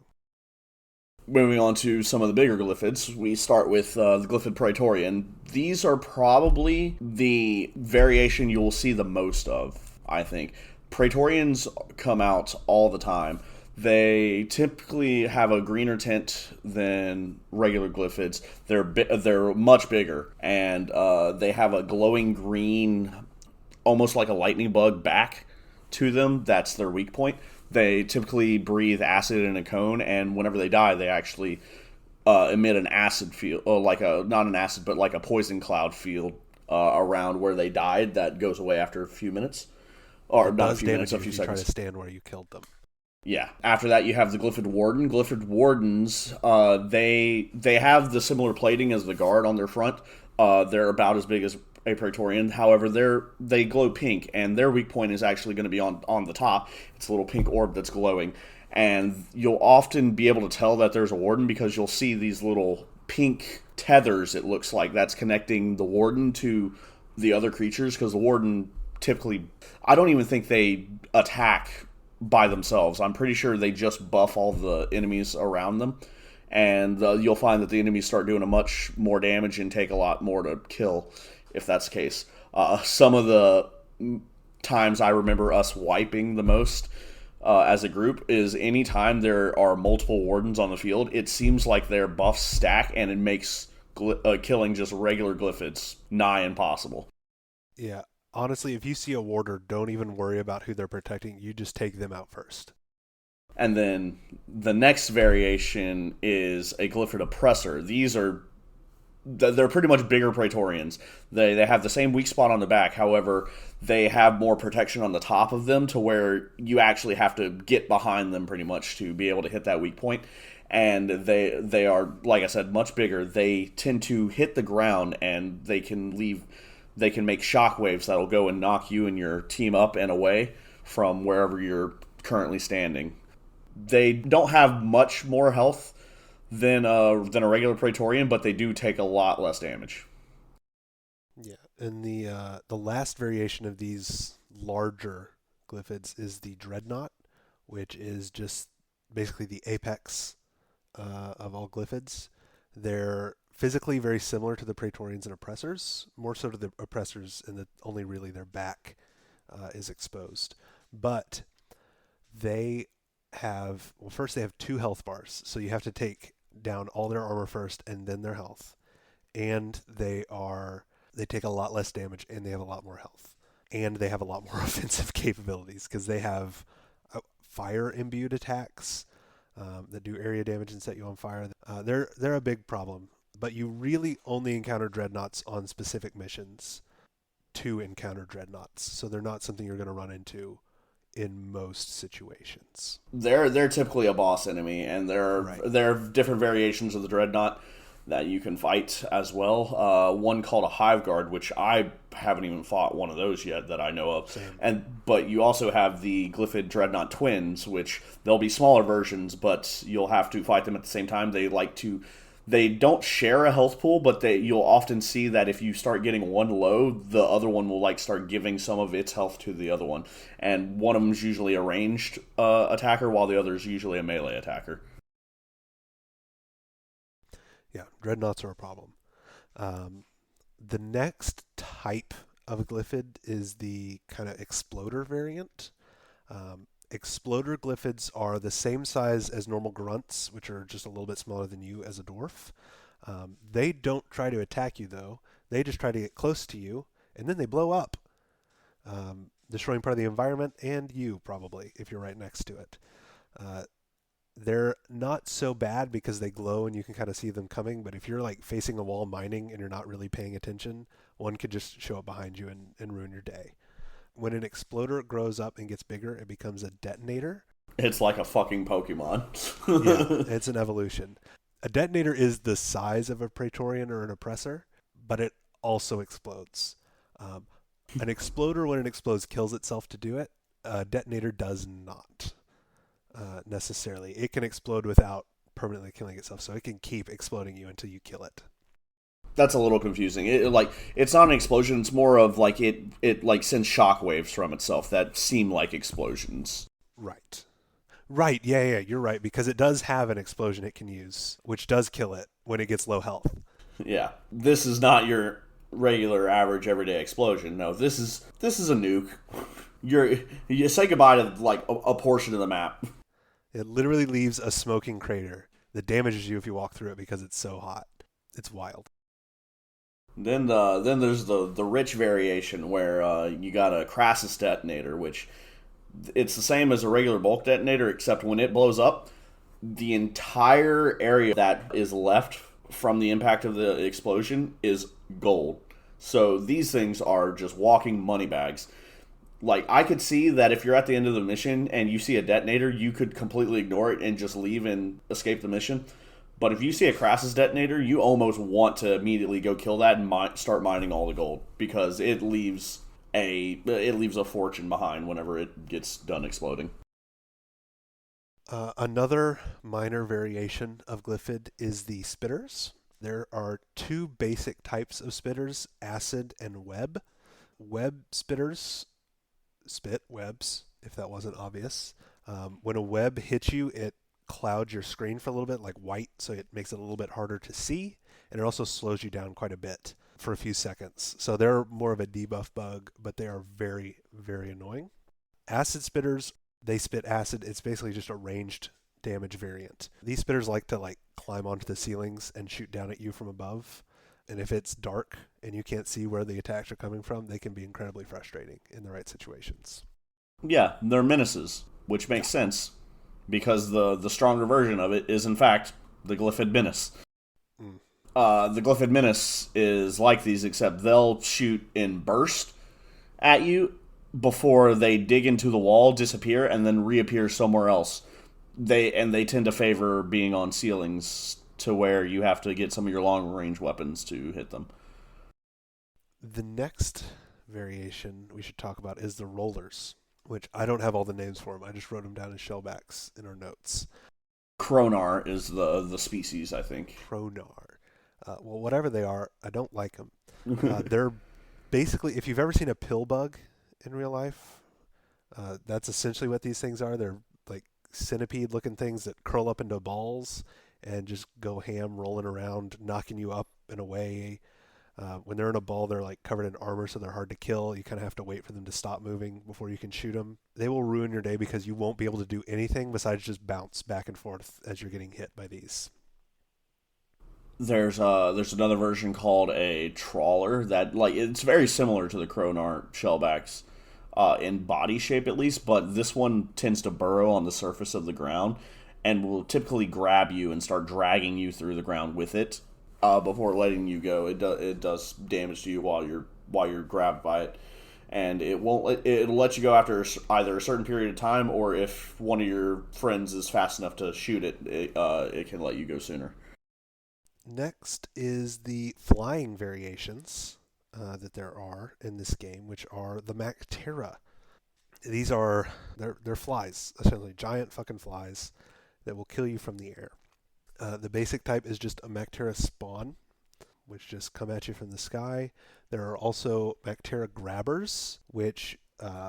Moving on to some of the bigger glyphids, we start with the Glyphid Praetorian. These are probably the variation you will see the most of, I think. Praetorians come out all the time. They typically have a greener tint than regular glyphids. They're much bigger, and they have a glowing green, almost like a lightning bug back to them. That's their weak point. They typically breathe acid in a cone, and whenever they die, they actually emit an acid field, like a not an acid, but like a poison cloud field around where they died. That goes away after a few minutes, or It not a does few minutes, damage a you few if you try to seconds. stand where you killed them. Yeah. After that, you have the Glyphid Warden. Glyphid Wardens, they have the similar plating as the guard on their front. They're about as big as a Praetorian. However, they glow pink, and their weak point is actually going to be on the top. It's a little pink orb that's glowing, and you'll often be able to tell that there's a Warden because you'll see these little pink tethers. It looks like that's connecting the Warden to the other creatures because the Warden typically, I don't even think they attack by themselves. I'm pretty sure they just buff all the enemies around them, and you'll find that the enemies start doing a much more damage and take a lot more to kill, if that's the case. Some of the times I remember us wiping the most as a group is anytime there are multiple wardens on the field. It seems like their buffs stack, and it makes killing just regular glyphids nigh impossible. Yeah. Honestly, if you see a warder, don't even worry about who they're protecting. You just take them out first. And then the next variation is a Glyphid Oppressor. They're pretty much bigger Praetorians. They have the same weak spot on the back. However, they have more protection on the top of them to where you actually have to get behind them pretty much to be able to hit that weak point. And they are, like I said, much bigger. They tend to hit the ground, and they can make shockwaves that'll go and knock you and your team up and away from wherever you're currently standing. They don't have much more health than a regular Praetorian, but they do take a lot less damage. Yeah. And the last variation of these larger glyphids is the dreadnought, which is just basically the apex of all glyphids. They're physically very similar to the Praetorians and oppressors, more so to the oppressors in that only really their back is exposed. But they have, well, first they have 2 health bars, so you have to take down all their armor first and then their health. And they take a lot less damage and they have a lot more health. And they have a lot more offensive capabilities because they have fire imbued attacks that do area damage and set you on fire. They're a big problem, but you really only encounter dreadnoughts on specific missions to encounter dreadnoughts. So they're not something you're going to run into in most situations. They're typically a boss enemy, and Right. there are different variations of the dreadnought that you can fight as well. One called a Hive Guard, which I haven't even fought one of those yet that I know of. Same. But you also have the Glyphid Dreadnought Twins, which they'll be smaller versions, but you'll have to fight them at the same time. They don't share a health pool, but you'll often see that if you start getting one low, the other one will start giving some of its health to the other one, and one of them is usually a ranged attacker, while the other is usually a melee attacker. Yeah, dreadnoughts are a problem. The next type of glyphid is the kind of exploder variant. Exploder glyphids are the same size as normal grunts, which are just a little bit smaller than you as a dwarf. They don't try to attack you, though. They just try to get close to you, and then they blow up, destroying part of the environment and you, probably, if you're right next to it. They're not so bad because they glow and you can kind of see them coming, but if you're facing a wall mining and you're not really paying attention, one could just show up behind you and ruin your day. When an exploder grows up and gets bigger, it becomes a detonator. It's like a fucking Pokemon. Yeah, it's an evolution. A detonator is the size of a Praetorian or an oppressor, but it also explodes. An exploder, when it explodes, kills itself to do it. A detonator does not necessarily. It can explode without permanently killing itself, so it can keep exploding you until you kill it. That's a little confusing. It's not an explosion. It's more of it sends shockwaves from itself that seem like explosions. Right. Right. Yeah. You're right, because it does have an explosion it can use, which does kill it when it gets low health. Yeah, this is not your regular, average, everyday explosion. No, this is a nuke. You say goodbye to a portion of the map. It literally leaves a smoking crater that damages you if you walk through it because it's so hot. It's wild. Then there's the rich variation where you got a Crassus detonator, which it's the same as a regular bulk detonator, except when it blows up, the entire area that is left from the impact of the explosion is gold. So these things are just walking money bags. I could see that if you're at the end of the mission and you see a detonator, you could completely ignore it and just leave and escape the mission. But if you see a Crassus detonator, you almost want to immediately go kill that and start mining all the gold, because it leaves a fortune behind whenever it gets done exploding. Another minor variation of glyphid is the spitters. There are 2 basic types of spitters, acid and web. Web spitters spit webs, if that wasn't obvious. When a web hits you, it clouds your screen for a little bit, like white, so it makes it a little bit harder to see, and it also slows you down quite a bit for a few seconds. So they're more of a debuff bug, but they are very, very annoying. Acid spitters, they spit acid. It's basically just a ranged damage variant. These spitters like to climb onto the ceilings and shoot down at you from above. And if it's dark and you can't see where the attacks are coming from, they can be incredibly frustrating in the right situations. Yeah, they're menaces, which makes sense, because the stronger version of it is, in fact, the Glyphid Menace. The Glyphid Menace is like these, except they'll shoot in burst at you before they dig into the wall, disappear, and then reappear somewhere else. They tend to favor being on ceilings, to where you have to get some of your long-range weapons to hit them. The next variation we should talk about is the rollers, which I don't have all the names for them. I just wrote them down as shellbacks in our notes. Kronar is the species, I think. Kronar. Well, whatever they are, I don't like them. They're basically, if you've ever seen a pill bug in real life, That's essentially what these things are. They're like centipede-looking things that curl up into balls and just go ham, rolling around, knocking you up and away. When they're in a ball, they're like covered in armor, so they're hard to kill. You kind of have to wait for them to stop moving before you can shoot them. They will ruin your day because you won't be able to do anything besides just bounce back and forth as you're getting hit by these. There's another version called a trawler that like it's very similar to the Kronar shellbacks, in body shape at least, but this one tends to burrow on the surface of the ground and will typically grab you and start dragging you through the ground with it, before letting you go. It does damage to you while you're grabbed by it, and it'll let you go after either a certain period of time, or if one of your friends is fast enough to shoot it can let you go sooner. Next is the flying variations that there are in this game, which are the Mactera. These are they're flies, essentially giant fucking flies that will kill you from the air. The basic type is just a Mactera spawn, which just come at you from the sky. There are also Mactera grabbers, which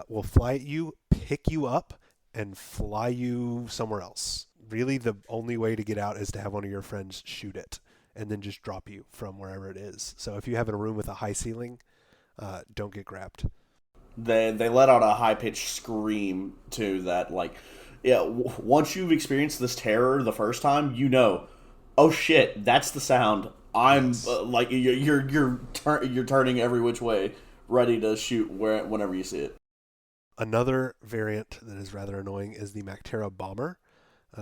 will fly at you, pick you up, and fly you somewhere else. Really, the only way to get out is to have one of your friends shoot it and then just drop you from wherever it is. So if you have in a room with a high ceiling, don't get grabbed. They let out a high pitched scream too. That like, yeah, once you've experienced this terror the first time, you know, oh shit, that's the sound. I'm Yes. like you're turning every which way, ready to shoot whenever you see it. Another variant that is rather annoying is the Mactera bomber.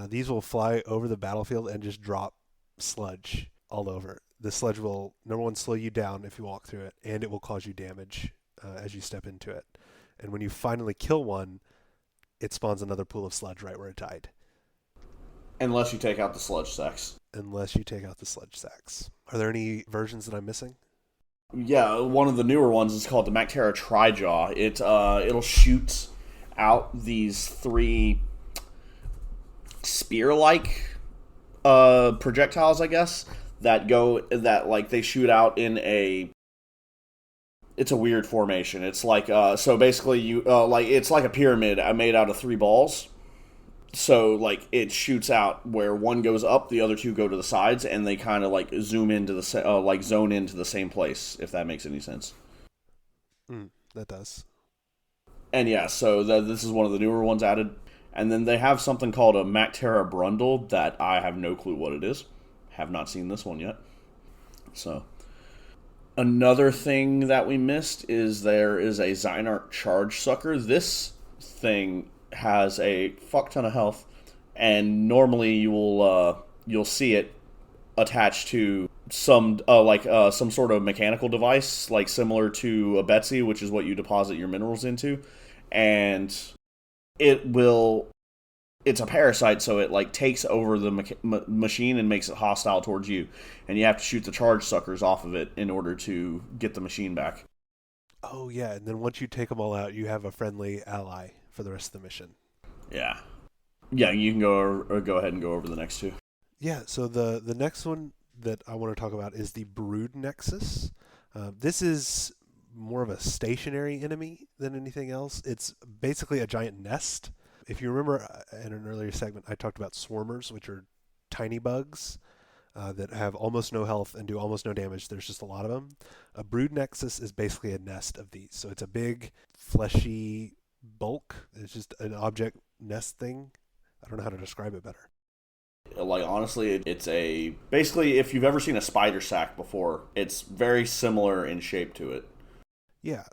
These will fly over the battlefield and just drop sludge all over. The sludge will, number one, slow you down if you walk through it, and it will cause you damage as you step into it. And when you finally kill one, it spawns another pool of sludge right where it died, Unless you take out the sludge sacks. unless you take out the sludge sacks. Are there any versions that I'm missing? Yeah, one of the newer ones is called the Mactera Trijaw. It'll shoot out these three spear like projectiles, I guess, that like they shoot out in a it's a weird formation. It's like so basically you like it's like a pyramid made out of three balls. So like it shoots out where one goes up, the other two go to the sides, and they kind of like zoom into like zone into the same place, if that makes any sense. That does. And yeah, so this is one of the newer ones added. And then they have something called a Mactera Brundle that I have no clue what it is. Have not seen this one yet. So another thing that we missed is there is a Zynark Charge Sucker. This thing has a fuck ton of health, and normally you'll see it attached to some sort of mechanical device, like similar to a Betsy, which is what you deposit your minerals into, and it will it's a parasite, so it like takes over the machine and makes it hostile towards you, and you have to shoot the charge suckers off of it in order to get the machine back. Oh yeah, and then once you take them all out, you have a friendly ally for the rest of the mission. Yeah, yeah. You can go ahead and go over the next two. Yeah, so the next one that I want to talk about is the Brood Nexus. This is more of a stationary enemy than anything else. It's basically a giant nest. If you remember in an earlier segment, I talked about swarmers, which are tiny bugs that have almost no health and do almost no damage. There's just a lot of them. A Brood Nexus is basically a nest of these. So it's a big, fleshy bulk. It's just an object nest thing. I don't know how to describe it better. Like honestly, it's a basically if you've ever seen a spider sack before, it's very similar in shape to it. Yeah,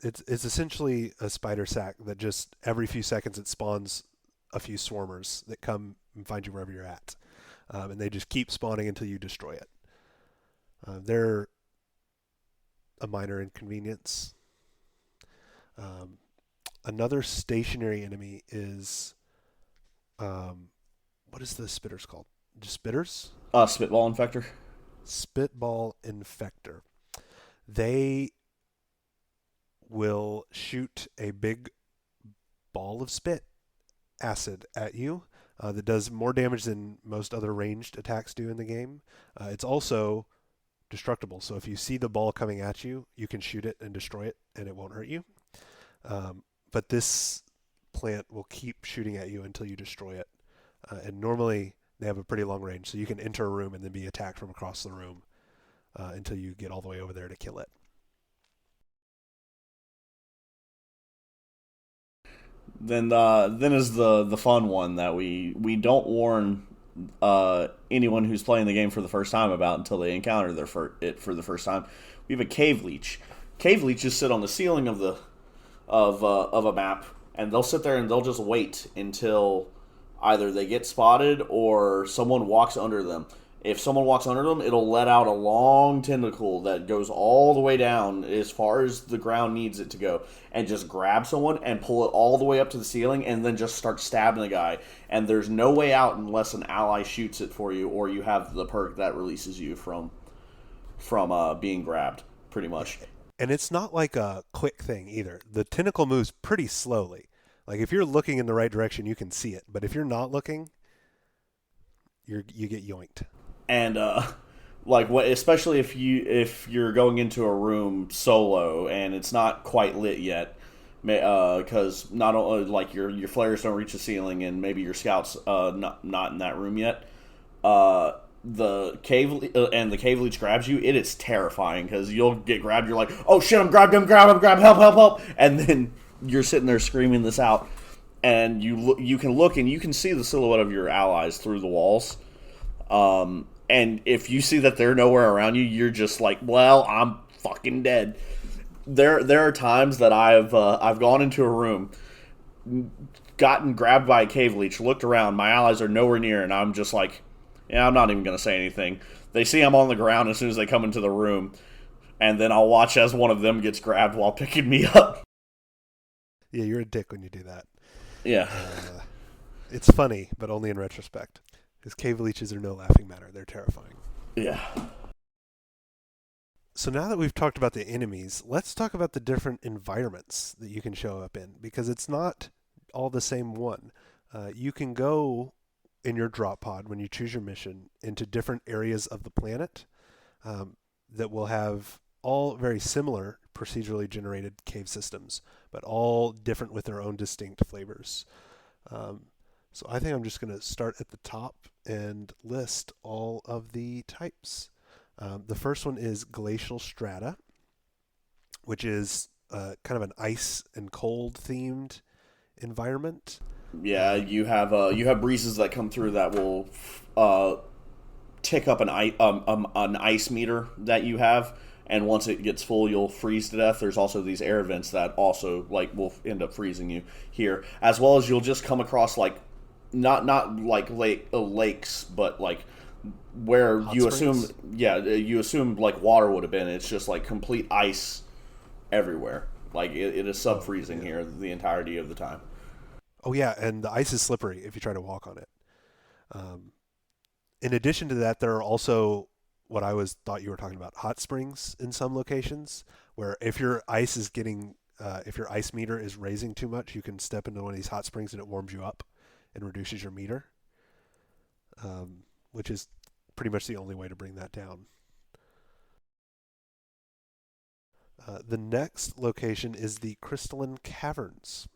it's essentially a spider sack that just every few seconds it spawns a few swarmers that come and find you wherever you're at, and they just keep spawning until you destroy it. They're a minor inconvenience. Um, Another stationary enemy is what is the spitters called? Just spitters? Spitball infector. Spitball infector. They will shoot a big ball of spit acid at you that does more damage than most other ranged attacks do in the game. It's also destructible, so if you see the ball coming at you, you can shoot it and destroy it, and it won't hurt you. But this plant will keep shooting at you until you destroy it. And normally they have a pretty long range, so you can enter a room and then be attacked from across the room until you get all the way over there to kill it. Then is the fun one that we don't warn anyone who's playing the game for the first time about until they encounter it for the first time. We have a cave leech. Cave leeches sit on the ceiling of a map, and they'll sit there and they'll just wait until either they get spotted or someone walks under them. If someone walks under them, it'll let out a long tentacle that goes all the way down as far as the ground needs it to go, and just grab someone and pull it all the way up to the ceiling, and then just start stabbing the guy. And there's no way out unless an ally shoots it for you, or you have the perk that releases you from being grabbed, pretty much. And it's not like a quick thing either. The tentacle moves pretty slowly. Like if you're looking in the right direction, you can see it. But if you're not looking, you get yoinked. And like what, especially if you're going into a room solo and it's not quite lit yet, because not only like your flares don't reach the ceiling and maybe your scouts not in that room yet. The cave leech grabs you, it is terrifying because you'll get grabbed. You're like, oh shit, I'm grabbed, help, and then you're sitting there screaming this out, and you can look and you can see the silhouette of your allies through the walls. And if you see that they're nowhere around you, you're just like, well, I'm fucking dead. There are times that I've gone into a room, gotten grabbed by a cave leech, looked around, my allies are nowhere near, and I'm just like, yeah, I'm not even going to say anything. They see I'm on the ground as soon as they come into the room, and then I'll watch as one of them gets grabbed while picking me up. Yeah, you're a dick when you do that. Yeah. It's funny, but only in retrospect. Because cave leeches are no laughing matter. They're terrifying. Yeah. So now that we've talked about the enemies, let's talk about the different environments that you can show up in, because it's not all the same one. You can go in your drop pod when you choose your mission into different areas of the planet that will have all very similar procedurally generated cave systems, but all different with their own distinct flavors. So I think I'm just going to start at the top and list all of the types. The first one is glacial strata, which is kind of an ice and cold themed environment. Yeah, you have breezes that come through that will tick up an ice meter that you have, and once it gets full, you'll freeze to death. There's also these air vents that also like will end up freezing you here, as well as you'll just come across like not like lakes, but like where Hot you springs? you assume like water would have been. It's just like complete ice everywhere. Like it is sub-freezing here the entirety of the time. Oh yeah, and the ice is slippery if you try to walk on it. In addition to that, there are also what I thought you were talking about, hot springs in some locations, where if your ice is if your ice meter is raising too much, you can step into one of these hot springs and it warms you up and reduces your meter, which is pretty much the only way to bring that down. The next location is the crystalline caverns.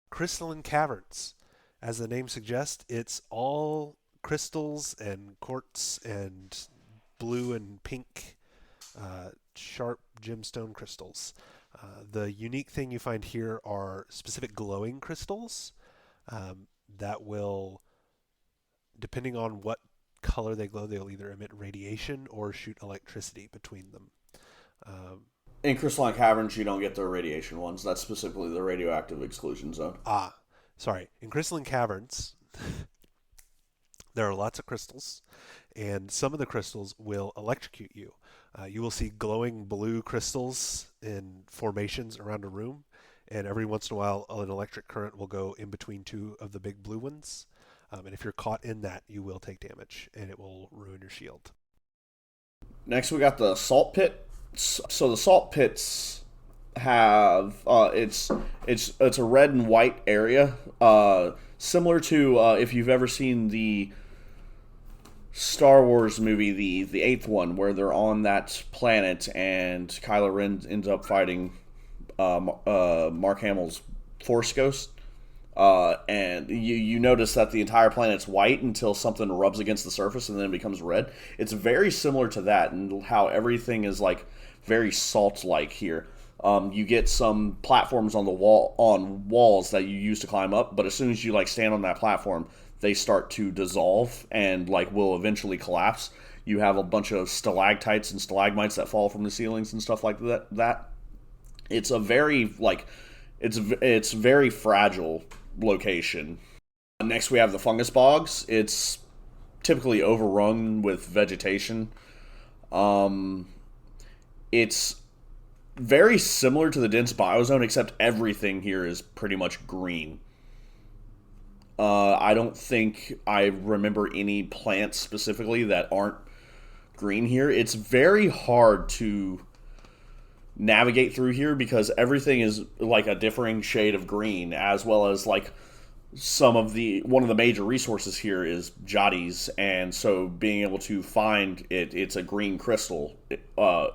Crystalline caverns, as the name suggests, it's all crystals and quartz and blue and pink sharp gemstone crystals. The unique thing you find here are specific glowing crystals that will, depending on what color they glow, they'll either emit radiation or shoot electricity between them. In crystalline caverns, you don't get the radiation ones. That's specifically the radioactive exclusion zone. Sorry. In crystalline caverns, there are lots of crystals, and some of the crystals will electrocute you. You will see glowing blue crystals in formations around a room, and every once in a while, an electric current will go in between two of the big blue ones. And if you're caught in that, you will take damage, and it will ruin your shield. Next, we got the salt pit. So the salt pits have it's a red and white area, similar to if you've ever seen the Star Wars movie, the eighth one, where they're on that planet and Kylo Ren ends up fighting Mark Hamill's Force Ghost. And you notice that the entire planet's white until something rubs against the surface and then it becomes red. It's very similar to that, and how everything is like very salt-like here. You get some platforms on the wall on walls that you use to climb up, but as soon as you like stand on that platform, they start to dissolve and like will eventually collapse. You have a bunch of stalactites and stalagmites that fall from the ceilings and stuff like that. It's a very like it's very fragile location. Next, we have the fungus bogs. It's typically overrun with vegetation. Um, it's very similar to the dense biozone, except everything here is pretty much green. I don't think I remember any plants specifically that aren't green here. It's very hard to navigate through here because everything is like a differing shade of green, as well as like some of the one of the major resources here is jotties, and so being able to find it's a green crystal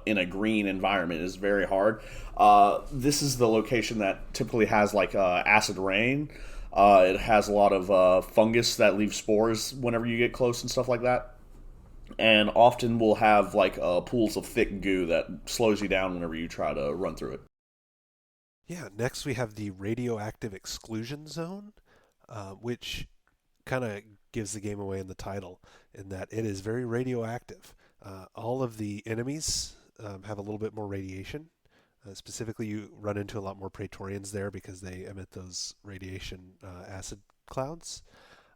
in a green environment is very hard. This is the location that typically has like acid rain. It has a lot of fungus that leaves spores whenever you get close and stuff like that, and often will have like pools of thick goo that slows you down whenever you try to run through it. Yeah, next we have the radioactive exclusion zone, which kind of gives the game away in the title, in that it is very radioactive. All of the enemies have a little bit more radiation. Specifically, you run into a lot more Praetorians there because they emit those radiation acid clouds.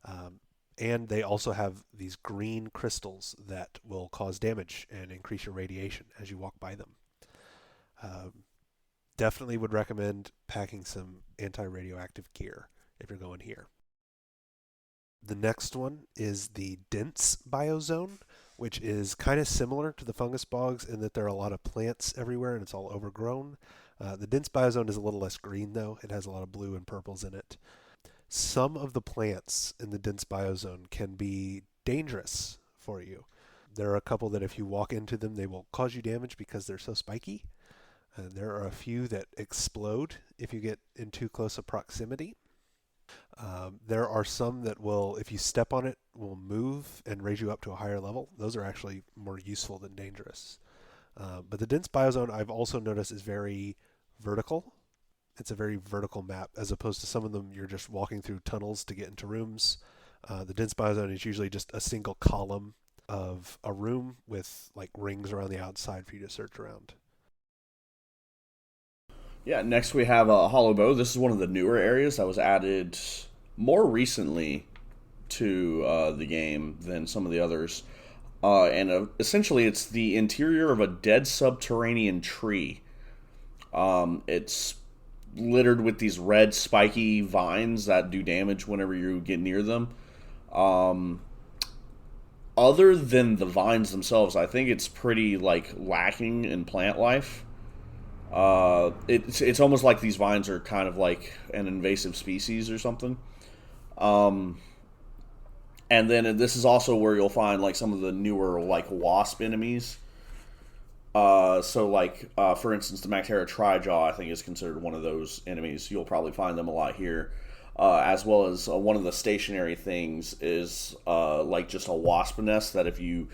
Um, and they also have these green crystals that will cause damage and increase your radiation as you walk by them. Um, Definitely would recommend packing some anti radioactive gear if you're going here. The next one is the dense biozone, which is kind of similar to the fungus bogs in that there are a lot of plants everywhere and it's all overgrown. The dense biozone is a little less green though. It has a lot of blue and purples in it. Some of the plants in the dense biozone can be dangerous for you. There are a couple that if you walk into them, they will cause you damage because they're so spiky. There are a few that explode if you get in too close a proximity. There are some that will, if you step on it, will move and raise you up to a higher level. Those are actually more useful than dangerous. But the dense biozone I've also noticed is very vertical. It's a very vertical map as opposed to some of them you're just walking through tunnels to get into rooms. The dense biozone is usually just a single column of a room with like rings around the outside for you to search around. Yeah, next we have Hollow Bow. This is one of the newer areas that was added more recently to the game than some of the others. And essentially, it's the interior of a dead subterranean tree. It's littered with these red spiky vines that do damage whenever you get near them. Um, Other than the vines themselves, I think it's pretty like lacking in plant life. It's almost like these vines are kind of like an invasive species or something. Um, and then this is also where you'll find like some of the newer like wasp enemies. So like for instance, the Mactera Trijaw I think is considered one of those enemies. You'll probably find them a lot here. As well as one of the stationary things is like just a wasp nest that if you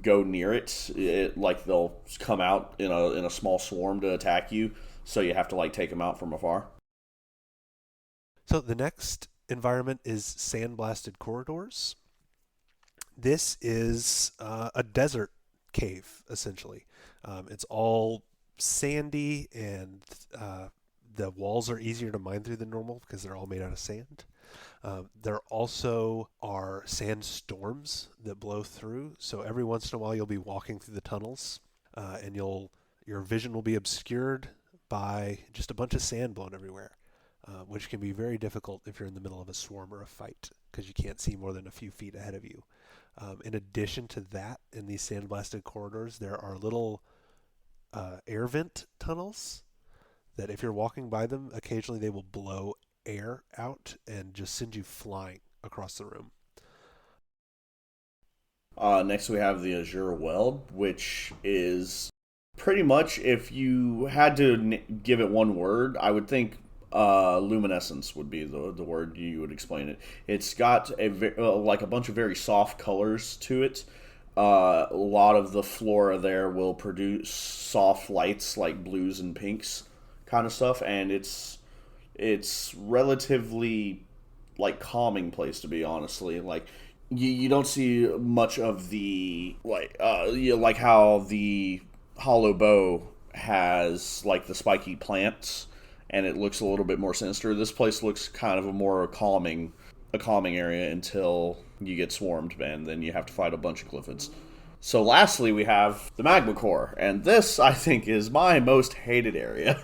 go near it, it like they'll come out in a small swarm to attack you. So you have to like take them out from afar. So the next environment is sandblasted corridors. This is a desert cave, essentially. It's all sandy, and the walls are easier to mine through than normal because they're all made out of sand. There also are sandstorms that blow through, so every once in a while you'll be walking through the tunnels, and your vision will be obscured by just a bunch of sand blown everywhere, which can be very difficult if you're in the middle of a swarm or a fight because you can't see more than a few feet ahead of you. In addition to that, in these sandblasted corridors, there are little air vent tunnels that if you're walking by them, occasionally they will blow air out and just send you flying across the room. Next, we have the Azure Weld, which is pretty much if you had to give it one word, I would think Luminescence would be the word you would explain it. It's got like a bunch of very soft colors to it. A lot of the flora there will produce soft lights like blues and pinks kind of stuff, and it's relatively like calming place to be, honestly. Like you don't see much of the like how the hollow bow has like the spiky plants and it looks a little bit more sinister. This place looks kind of a calming area until you get swarmed, and then you have to fight a bunch of glyphids. So lastly, we have the magma core, and this I think is my most hated area.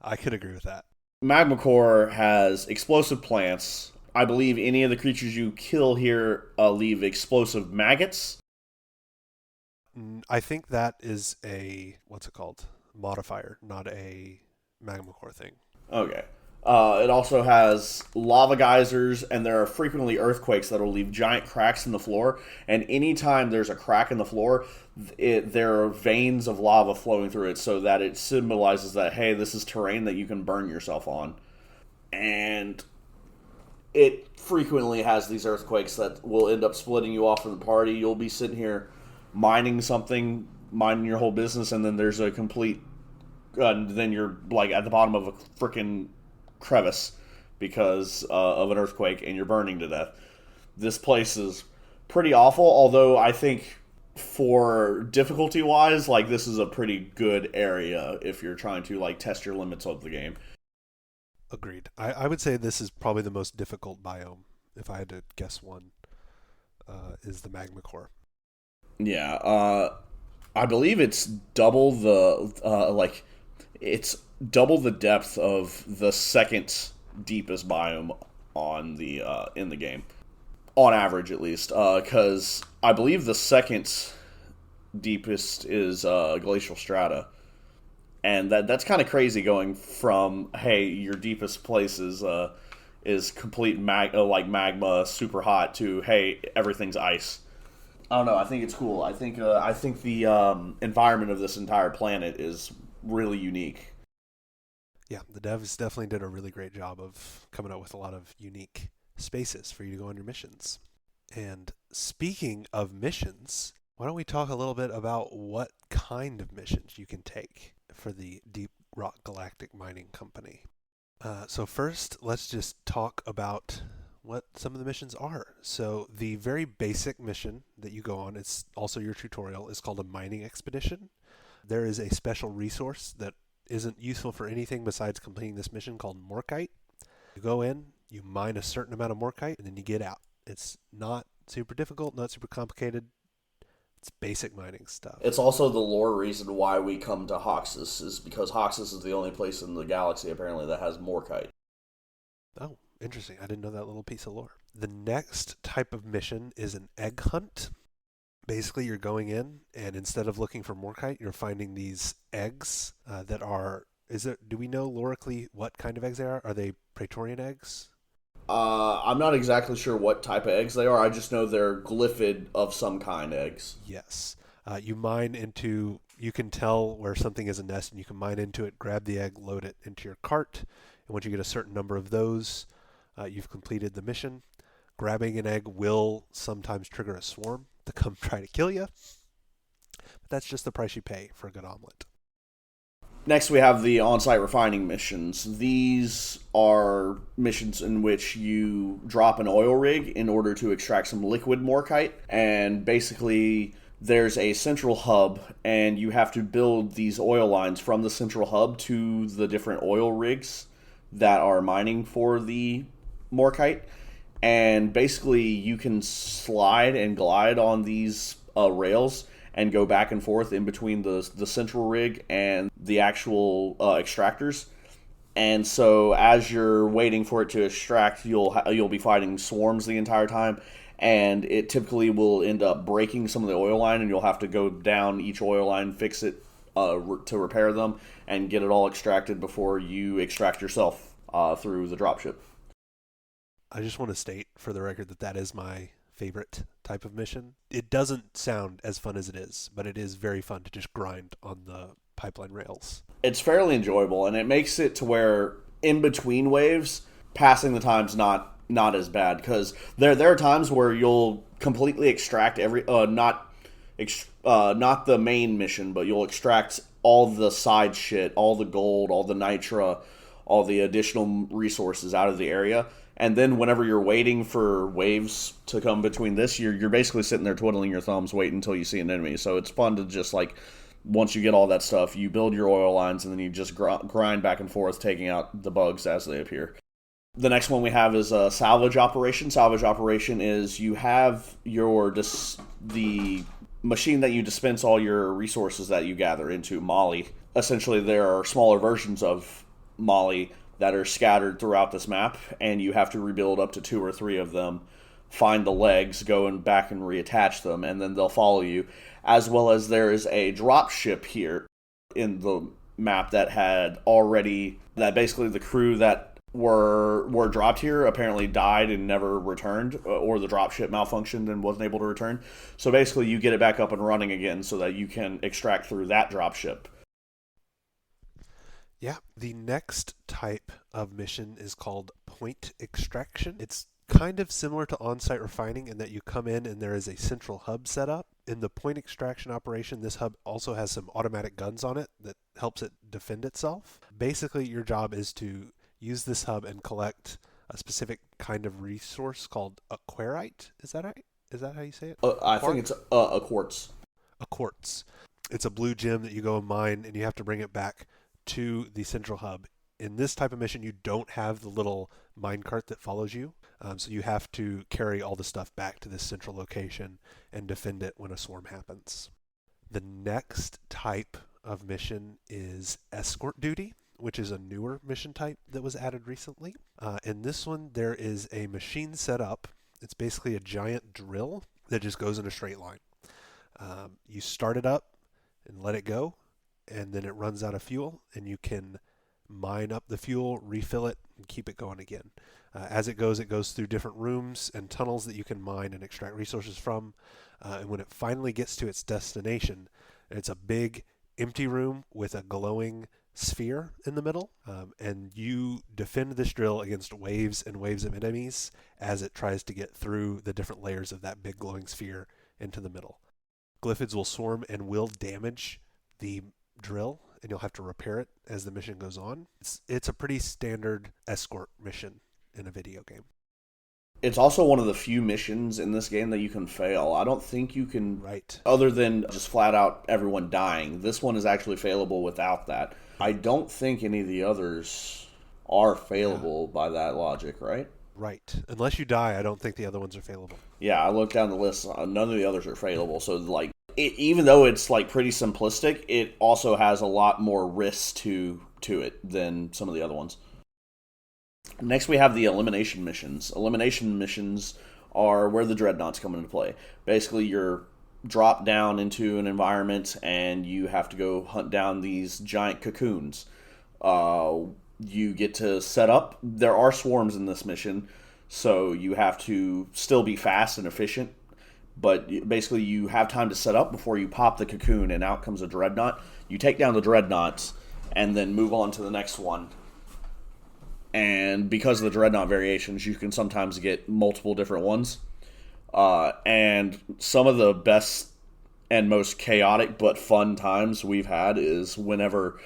I could agree with that. Magma core has explosive plants. I believe any of the creatures you kill here leave explosive maggots. I think that is a, what's it called? Modifier, not a magma core thing. Okay. It also has lava geysers, and there are frequently earthquakes that will leave giant cracks in the floor. And anytime there's a crack in the floor, there are veins of lava flowing through it, so that it symbolizes that, hey, this is terrain that you can burn yourself on. And it frequently has these earthquakes that will end up splitting you off from the party. You'll be sitting here mining something, minding your whole business, and then there's a complete... then you're like at the bottom of a freaking crevice because of an earthquake, and you're burning to death. This place is pretty awful, although I think for difficulty wise, like, this is a pretty good area if you're trying to like test your limits of the game. Agreed. I would say this is probably the most difficult biome, if I had to guess one, is the magma core. Yeah, I believe it's double it's double the depth of the second deepest biome on the in the game, on average at least. Because I believe the second deepest is glacial strata, and that's kind of crazy going from, hey, your deepest place is complete magma, super hot, to, hey, everything's ice. I don't know. I think it's cool. I think the environment of this entire planet is really unique. Yeah, the devs definitely did a really great job of coming up with a lot of unique spaces for you to go on your missions. And speaking of missions, why don't we talk a little bit about what kind of missions you can take for the Deep Rock Galactic Mining Company. So first, let's just talk about what some of the missions are. So the very basic mission that you go on, it's also your tutorial, is called a mining expedition. There is a special resource that isn't useful for anything besides completing this mission called Morkite. You go in, you mine a certain amount of Morkite, and then you get out. It's not super difficult, not super complicated. It's basic mining stuff. It's also the lore reason why we come to Hoxxus, is because Hoxxus is the only place in the galaxy apparently that has Morkite. Oh, interesting. I didn't know that little piece of lore. The next type of mission is an egg hunt. Basically, you're going in, and instead of looking for Morkite, you're finding these eggs that are... Do we know lorically what kind of eggs they are? Are they Praetorian eggs? I'm not exactly sure what type of eggs they are. I just know they're glyphid of some kind eggs. Yes. You mine into... You can tell where something is a nest, and you can mine into it, grab the egg, load it into your cart, and once you get a certain number of those, you've completed the mission. Grabbing an egg will sometimes trigger a swarm to come try to kill you. But that's just the price you pay for a good omelet. Next, we have the on-site refining missions. These are missions in which you drop an oil rig in order to extract some liquid Morkite, and basically there's a central hub, and you have to build these oil lines from the central hub to the different oil rigs that are mining for the Morkite. And basically, you can slide and glide on these rails and go back and forth in between the central rig and the actual extractors. And so, as you're waiting for it to extract, you'll be fighting swarms the entire time, and it typically will end up breaking some of the oil line, and you'll have to go down each oil line, fix it to repair them, and get it all extracted before you extract yourself through the dropship. I just want to state for the record that that is my favorite type of mission. It doesn't sound as fun as it is, but it is very fun to just grind on the pipeline rails. It's fairly enjoyable, and it makes it to where in between waves, passing the time's not as bad, because there are times where you'll completely extract every not the main mission, but you'll extract all the side shit, all the gold, all the nitra, all the additional resources out of the area. And then whenever you're waiting for waves to come between this, you're basically sitting there twiddling your thumbs, waiting until you see an enemy. So it's fun to just like, once you get all that stuff, you build your oil lines, and then you just grind back and forth, taking out the bugs as they appear. The next one we have is a salvage operation. Salvage operation is you have the machine that you dispense all your resources that you gather into, Molly. Essentially, there are smaller versions of Molly that are scattered throughout this map, and you have to rebuild up to 2 or 3 of them, find the legs, go back and reattach them, and then they'll follow you. As well as there is a drop ship here in the map that basically the crew that were dropped here apparently died and never returned, or the dropship malfunctioned and wasn't able to return. So basically you get it back up and running again so that you can extract through that dropship. Yeah, the next type of mission is called point extraction. It's kind of similar to on-site refining in that you come in and there is a central hub set up. In the point extraction operation, this hub also has some automatic guns on it that helps it defend itself. Basically, your job is to use this hub and collect a specific kind of resource called a quarite. Is that right? Is that how you say it? I think it's a quartz. A quartz. It's a blue gem that you go and mine, and you have to bring it back to the central hub. In this type of mission, you don't have the little minecart that follows you, so you have to carry all the stuff back to this central location and defend it when a swarm happens. The next type of mission is escort duty, which is a newer mission type that was added recently. In this one, there is a machine set up. It's basically a giant drill that just goes in a straight line. You start it up and let it go, and then it runs out of fuel, and you can mine up the fuel, refill it, and keep it going again. As it goes through different rooms and tunnels that you can mine and extract resources from. And when it finally gets to its destination, it's a big empty room with a glowing sphere in the middle, and you defend this drill against waves and waves of enemies as it tries to get through the different layers of that big glowing sphere into the middle. Glyphids will swarm and will damage the drill, and you'll have to repair it as the mission goes on. It's a pretty standard escort mission in a video game. It's also one of the few missions in this game that you can fail. I don't think you can, right, other than just flat out everyone dying. This one is actually failable without that. I don't think any of the others are failable by that logic, right? Right. Unless you die, I don't think the other ones are failable. Yeah, I looked down the list. None of the others are failable. So, like, even though it's like pretty simplistic, it also has a lot more risk to it than some of the other ones. Next, we have the elimination missions. Elimination missions are where the dreadnoughts come into play. Basically, you're dropped down into an environment, and you have to go hunt down these giant cocoons. You get to set up. There are swarms in this mission, so you have to still be fast and efficient. But basically, you have time to set up before you pop the cocoon, and out comes a dreadnought. You take down the dreadnoughts, and then move on to the next one. And because of the dreadnought variations, you can sometimes get multiple different ones. And some of the best and most chaotic but fun times we've had is whenever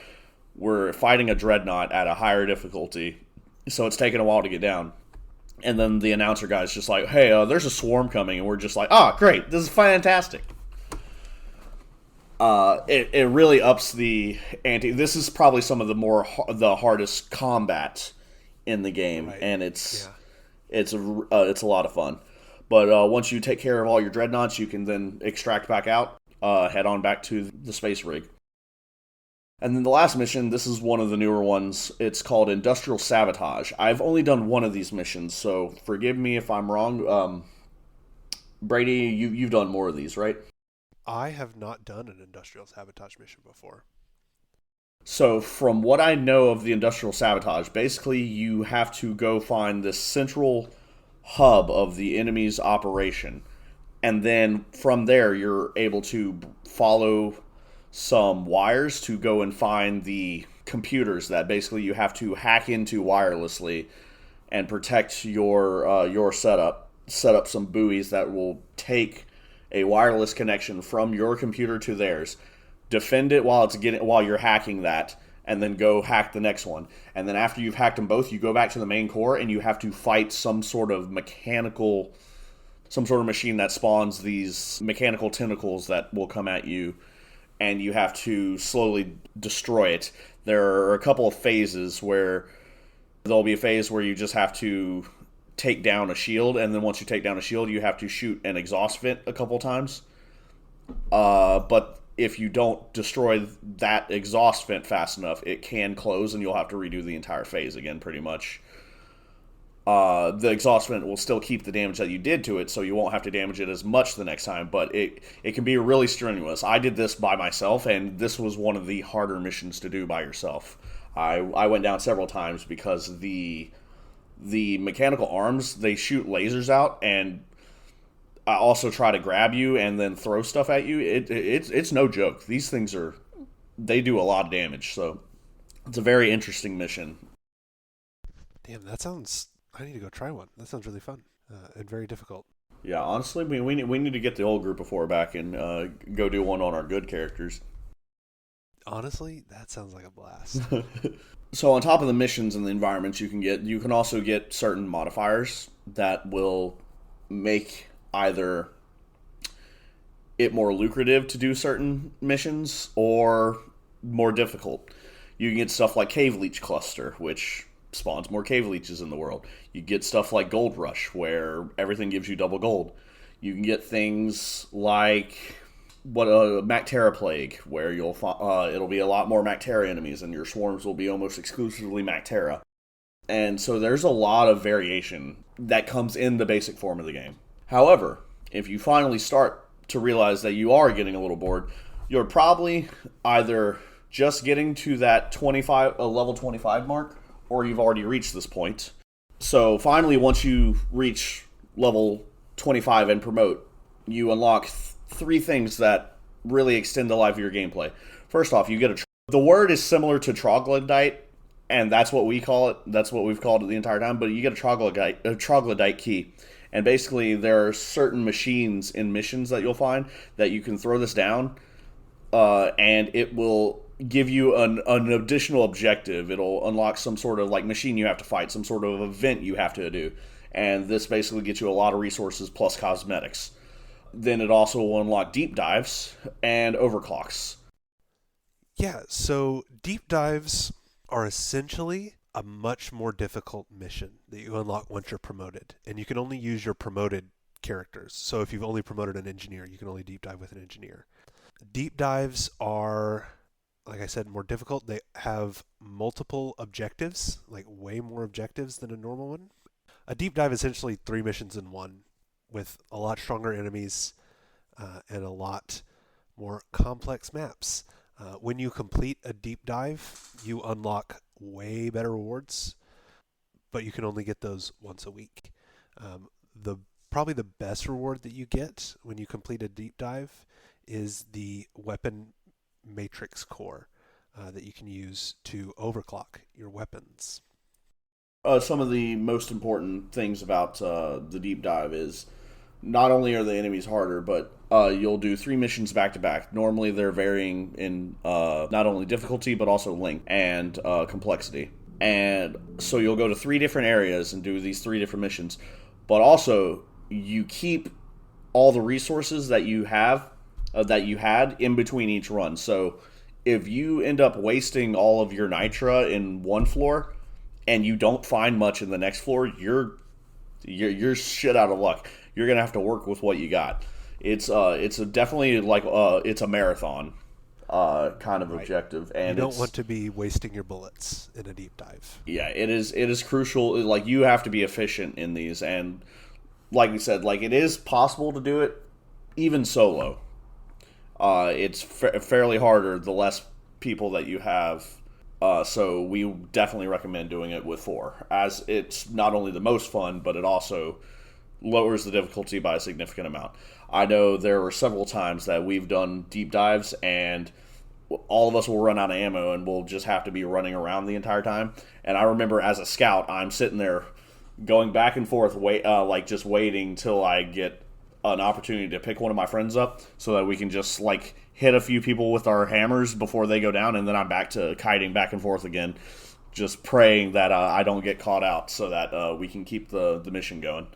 we're fighting a dreadnought at a higher difficulty, so it's taking a while to get down. And then the announcer guy's just like, hey, there's a swarm coming, and we're just like, great, this is fantastic. It really ups the ante. This is probably some of the hardest combat in the game, right. And it's a lot of fun. But once you take care of all your dreadnoughts, you can then extract back out, head on back to the space rig. And then the last mission, this is one of the newer ones. It's called Industrial Sabotage. I've only done one of these missions, so forgive me if I'm wrong. Brady, you've done more of these, right? I have not done an Industrial Sabotage mission before. So from what I know of the Industrial Sabotage, basically you have to go find this central hub of the enemy's operation. And then from there, you're able to follow some wires to go and find the computers that basically you have to hack into wirelessly and protect your setup. Set up some buoys that will take a wireless connection from your computer to theirs, defend it while you're hacking that, and then go hack the next one. And then after you've hacked them both, you go back to the main core and you have to fight some sort of machine that spawns these mechanical tentacles that will come at you, and you have to slowly destroy it. There are a couple of phases where there'll be a phase where you just have to take down a shield, and then once you take down a shield, you have to shoot an exhaust vent a couple times. But if you don't destroy that exhaust vent fast enough, it can close, and you'll have to redo the entire phase again, pretty much. The exhaust vent will still keep the damage that you did to it, so you won't have to damage it as much the next time, but it can be really strenuous. I did this by myself, and this was one of the harder missions to do by yourself. I went down several times because the mechanical arms, they shoot lasers out, and I also try to grab you and then throw stuff at you. It's no joke. These things they do a lot of damage, so it's a very interesting mission. Damn, that sounds... I need to go try one. That sounds really fun and very difficult. Yeah, honestly, we need to get the old group of 4 back and go do one on our good characters. Honestly, that sounds like a blast. So on top of the missions and the environments you can also get certain modifiers that will make either it more lucrative to do certain missions or more difficult. You can get stuff like Cave Leech Cluster, which spawns more cave leeches in the world. You get stuff like Gold Rush, where everything gives you double gold. You can get things like Mactera Plague, where it'll be a lot more Mactera enemies, and your swarms will be almost exclusively Mactera. And so there's a lot of variation that comes in the basic form of the game. However, if you finally start to realize that you are getting a little bored, you're probably either just getting to that level 25 mark, or you've already reached this point. So finally, once you reach level 25 and promote, you unlock 3 things that really extend the life of your gameplay. First off, you get the word is similar to troglodyte, and that's what we call it. That's what we've called it the entire time, but you get a troglodyte key. And basically, there are certain machines in missions that you'll find that you can throw this down, and it will give you an additional objective. It'll unlock some sort of machine you have to fight, some sort of event you have to do, and this basically gets you a lot of resources plus cosmetics. Then it also will unlock deep dives and overclocks. Yeah, so deep dives are essentially a much more difficult mission that you unlock once you're promoted, and you can only use your promoted characters. So if you've only promoted an engineer, you can only deep dive with an engineer. Deep dives are, like I said, more difficult. They have multiple objectives, way more objectives than a normal one. A deep dive is essentially 3 missions in one, with a lot stronger enemies and a lot more complex maps. When you complete a deep dive, you unlock way better rewards, but you can only get those once a week. Probably the best reward that you get when you complete a deep dive is the weapon matrix core that you can use to overclock your weapons. Some of the most important things about the deep dive is not only are the enemies harder, but you'll do 3 missions back to back. Normally they're varying in not only difficulty but also length and complexity. And so you'll go to 3 different areas and do these 3 different missions. But also you keep all the resources that you have that you had in between each run. So if you end up wasting all of your nitra in one floor and you don't find much in the next floor, you're shit out of luck. You're gonna have to work with what you got. It's definitely it's a marathon kind of objective, and you don't want to be wasting your bullets in a deep dive. Yeah, it is crucial. You have to be efficient in these, and like we said, it is possible to do it even solo. It's fairly harder the less people that you have. So we definitely recommend doing it with 4, as it's not only the most fun, but it also lowers the difficulty by a significant amount. I know there were several times that we've done deep dives, and all of us will run out of ammo and we'll just have to be running around the entire time. And I remember as a scout, I'm sitting there going back and forth, like just waiting till I get an opportunity to pick one of my friends up so that we can just like hit a few people with our hammers before they go down, and then I'm back to kiting back and forth again, just praying that I don't get caught out so that we can keep the mission going.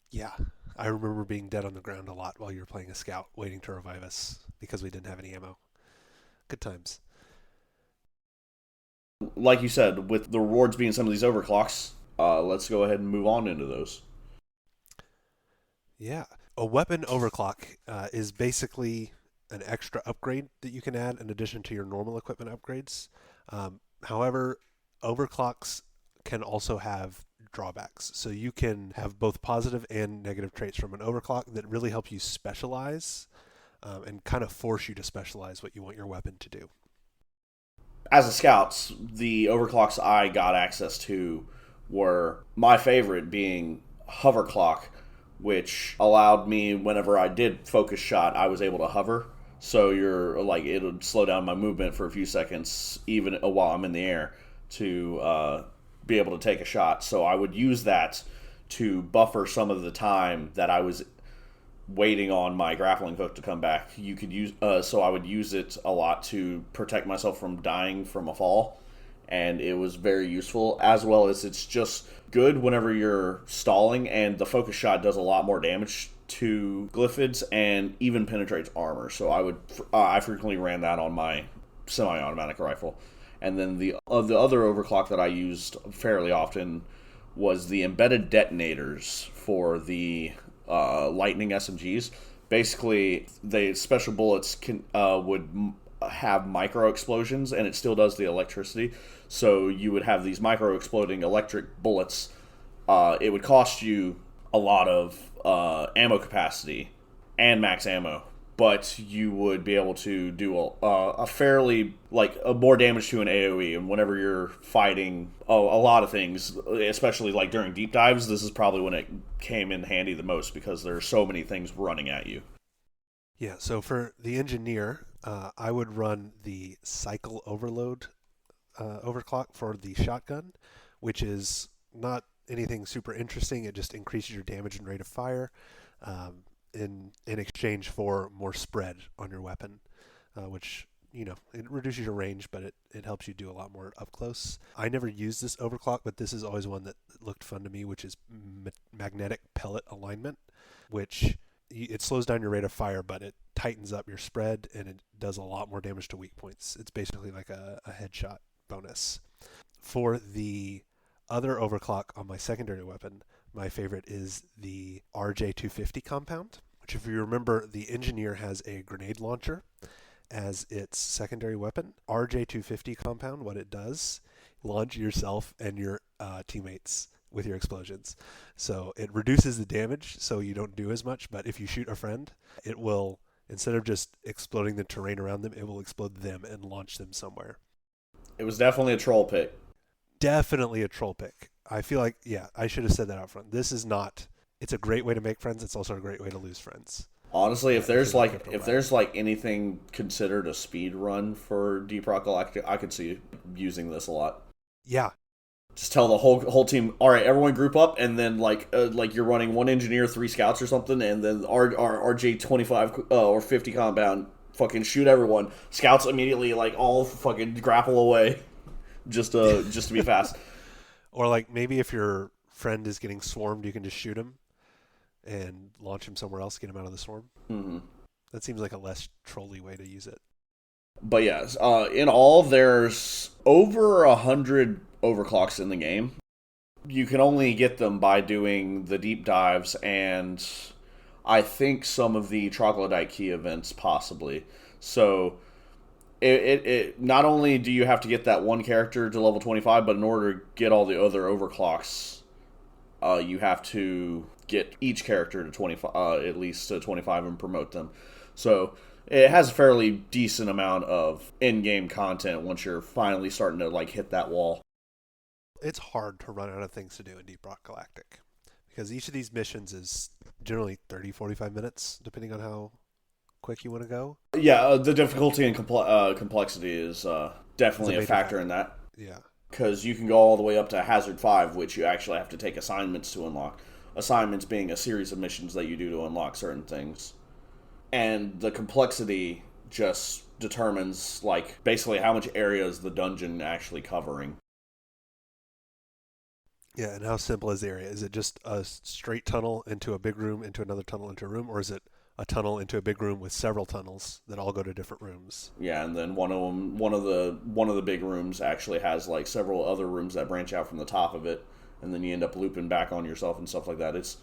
Yeah, I remember being dead on the ground a lot while you were playing a scout, waiting to revive us because we didn't have any ammo. Good times. Like you said, with the rewards being some of these overclocks, let's go ahead and move on into those. Yeah. A weapon overclock is basically an extra upgrade that you can add in addition to your normal equipment upgrades. However, overclocks can also have drawbacks. So you can have both positive and negative traits from an overclock that really help you specialize and kind of force you to specialize what you want your weapon to do. As a scout, the overclocks I got access to were my favorite being hover clock, which allowed me whenever I did focus shot, I was able to hover. So you're like it would slow down my movement for a few seconds, even while I'm in the air, to be able to take a shot. So I would use that to buffer some of the time that I was waiting on my grappling hook to come back. You could use so I would use it a lot to protect myself from dying from a fall, and it was very useful, as well as it's just good whenever you're stalling, and the focus shot does a lot more damage to glyphids and even penetrates armor. So I frequently ran that on my semi-automatic rifle. And then the other overclock that I used fairly often was the embedded detonators for the lightning SMGs. Basically, the special bullets would have micro explosions, and it still does the electricity. So you would have these micro exploding electric bullets. It would cost you a lot of ammo capacity and max ammo, but you would be able to do a fairly like a more damage to an AOE. And whenever you're fighting a lot of things, especially like during deep dives, this is probably when it came in handy the most because there are so many things running at you. Yeah, so for the engineer, I would run the cycle overload overclock for the shotgun, which is not anything super interesting. It just increases your damage and rate of fire in exchange for more spread on your weapon, which it reduces your range, but it helps you do a lot more up close. I never used this overclock, but this is always one that looked fun to me, which is magnetic pellet alignment, which it slows down your rate of fire, but it tightens up your spread and it does a lot more damage to weak points. It's basically like a headshot bonus. For the other overclock on my secondary weapon, my favorite is the RJ250 compound, which, if you remember, the engineer has a grenade launcher as its secondary weapon. RJ250 compound, what it does, launch yourself and your teammates with your explosions. So it reduces the damage so you don't do as much, but if you shoot a friend, it will, instead of just exploding the terrain around them, it will explode them and launch them somewhere. It was definitely a troll pick. Definitely a troll pick. I feel like, yeah, I should have said that out front. This is not, it's a great way to make friends. It's also a great way to lose friends. Honestly, If you're not if careful about it. there's like anything considered a speed run for Deep Rock Galactic, I could see using this a lot. Yeah, Just tell the whole team, all right, everyone group up, and then like you're running one engineer, three scouts or something, and then RJ 25 or 50 compound, fucking shoot everyone. Scouts immediately like all fucking grapple away, just to be fast. or like maybe if your friend is getting swarmed, you can just shoot him and launch him somewhere else, get him out of the swarm. Hmm. That seems like a less trolly way to use it. But yes, in all, there's over 100 overclocks in the game. You can only get them by doing the deep dives and I think some of the troglodyte key events, possibly. So it not only do you have to get that one character to level 25, but in order to get all the other overclocks, you have to get each character to 25, at least to 25, and promote them. So it has a fairly decent amount of in-game content once you're finally starting to like hit that wall. It's hard to run out of things to do in Deep Rock Galactic because each of these missions is generally 30, 45 minutes, depending on how quick you want to go. Yeah, the difficulty and complexity is definitely a factor in that. Yeah. Because you can go all the way up to Hazard 5, which you actually have to take assignments to unlock. Assignments being a series of missions that you do to unlock certain things. And the complexity just determines, like, basically how much area is the dungeon actually covering. Yeah, and how simple is the area? Is it just a straight tunnel into a big room, into another tunnel, into a room, or is it a tunnel into a big room with several tunnels that all go to different rooms? Yeah, and then one of the big rooms actually has like several other rooms that branch out from the top of it, and then you end up looping back on yourself and stuff like that. It's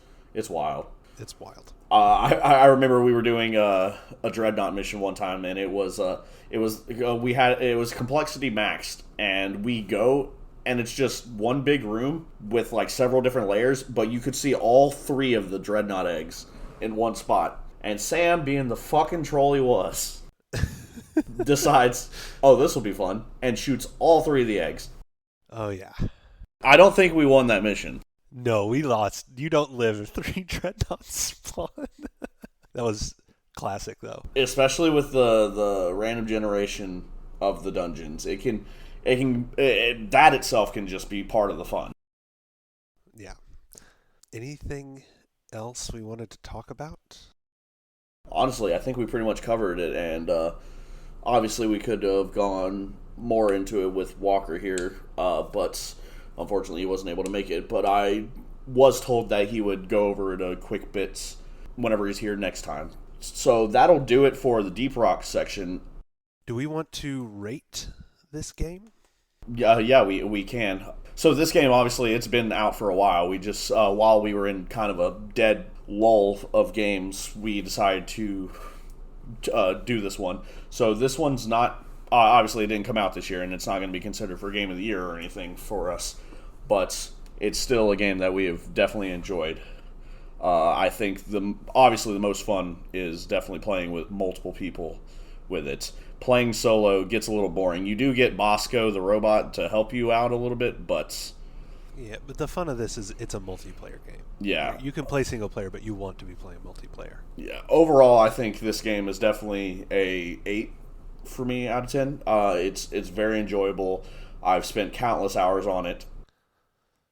wild. It's wild. I remember we were doing a dreadnought mission one time, and it was complexity maxed, and we go. And it's just one big room with like several different layers, but you could see all 3 of the dreadnought eggs in one spot. And Sam, being the fucking troll he was, decides, oh, this will be fun, and shoots all 3 of the eggs. Oh, yeah. I don't think we won that mission. No, we lost. You don't live if 3 dreadnoughts spawn. That was classic, though. Especially with the random generation of the dungeons. That itself can just be part of the fun. Yeah. Anything else we wanted to talk about? Honestly, I think we pretty much covered it, and obviously we could have gone more into it with Walker here, but unfortunately he wasn't able to make it. But I was told that he would go over it a quick bits whenever he's here next time. So that'll do it for the Deep Rock section. Do we want to rate this game? Yeah, we can. So this game, obviously, it's been out for a while. We just, while we were in kind of a dead lull of games, we decided to do this one. So this one's not, obviously it didn't come out this year, and it's not going to be considered for Game of the Year or anything for us. But it's still a game that we have definitely enjoyed. I think obviously the most fun is definitely playing with multiple people with it. Playing solo gets a little boring. You do get Bosco, the robot, to help you out a little bit, but... Yeah, but the fun of this is it's a multiplayer game. Yeah. You can play single player, but you want to be playing multiplayer. Yeah. Overall, I think this game is definitely a 8 for me out of 10. It's very enjoyable. I've spent countless hours on it.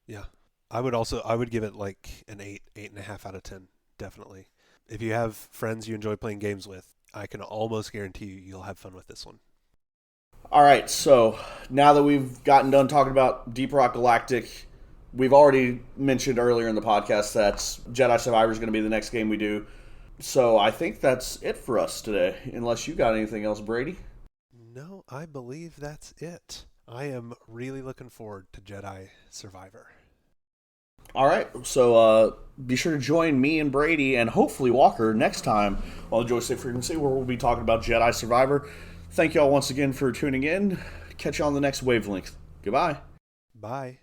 Yeah. I would give it like an 8.5 out of 10, definitely. If you have friends you enjoy playing games with, I can almost guarantee you'll have fun with this one. All right, so now that we've gotten done talking about Deep Rock Galactic, we've already mentioned earlier in the podcast that Jedi Survivor is going to be the next game we do. So I think that's it for us today, unless you got anything else, Brady. No, I believe that's it. I am really looking forward to Jedi Survivor. All right, so be sure to join me and Brady and hopefully Walker next time on the Joystick Frequency, where we'll be talking about Jedi Survivor. Thank you all once again for tuning in. Catch you on the next wavelength. Goodbye. Bye.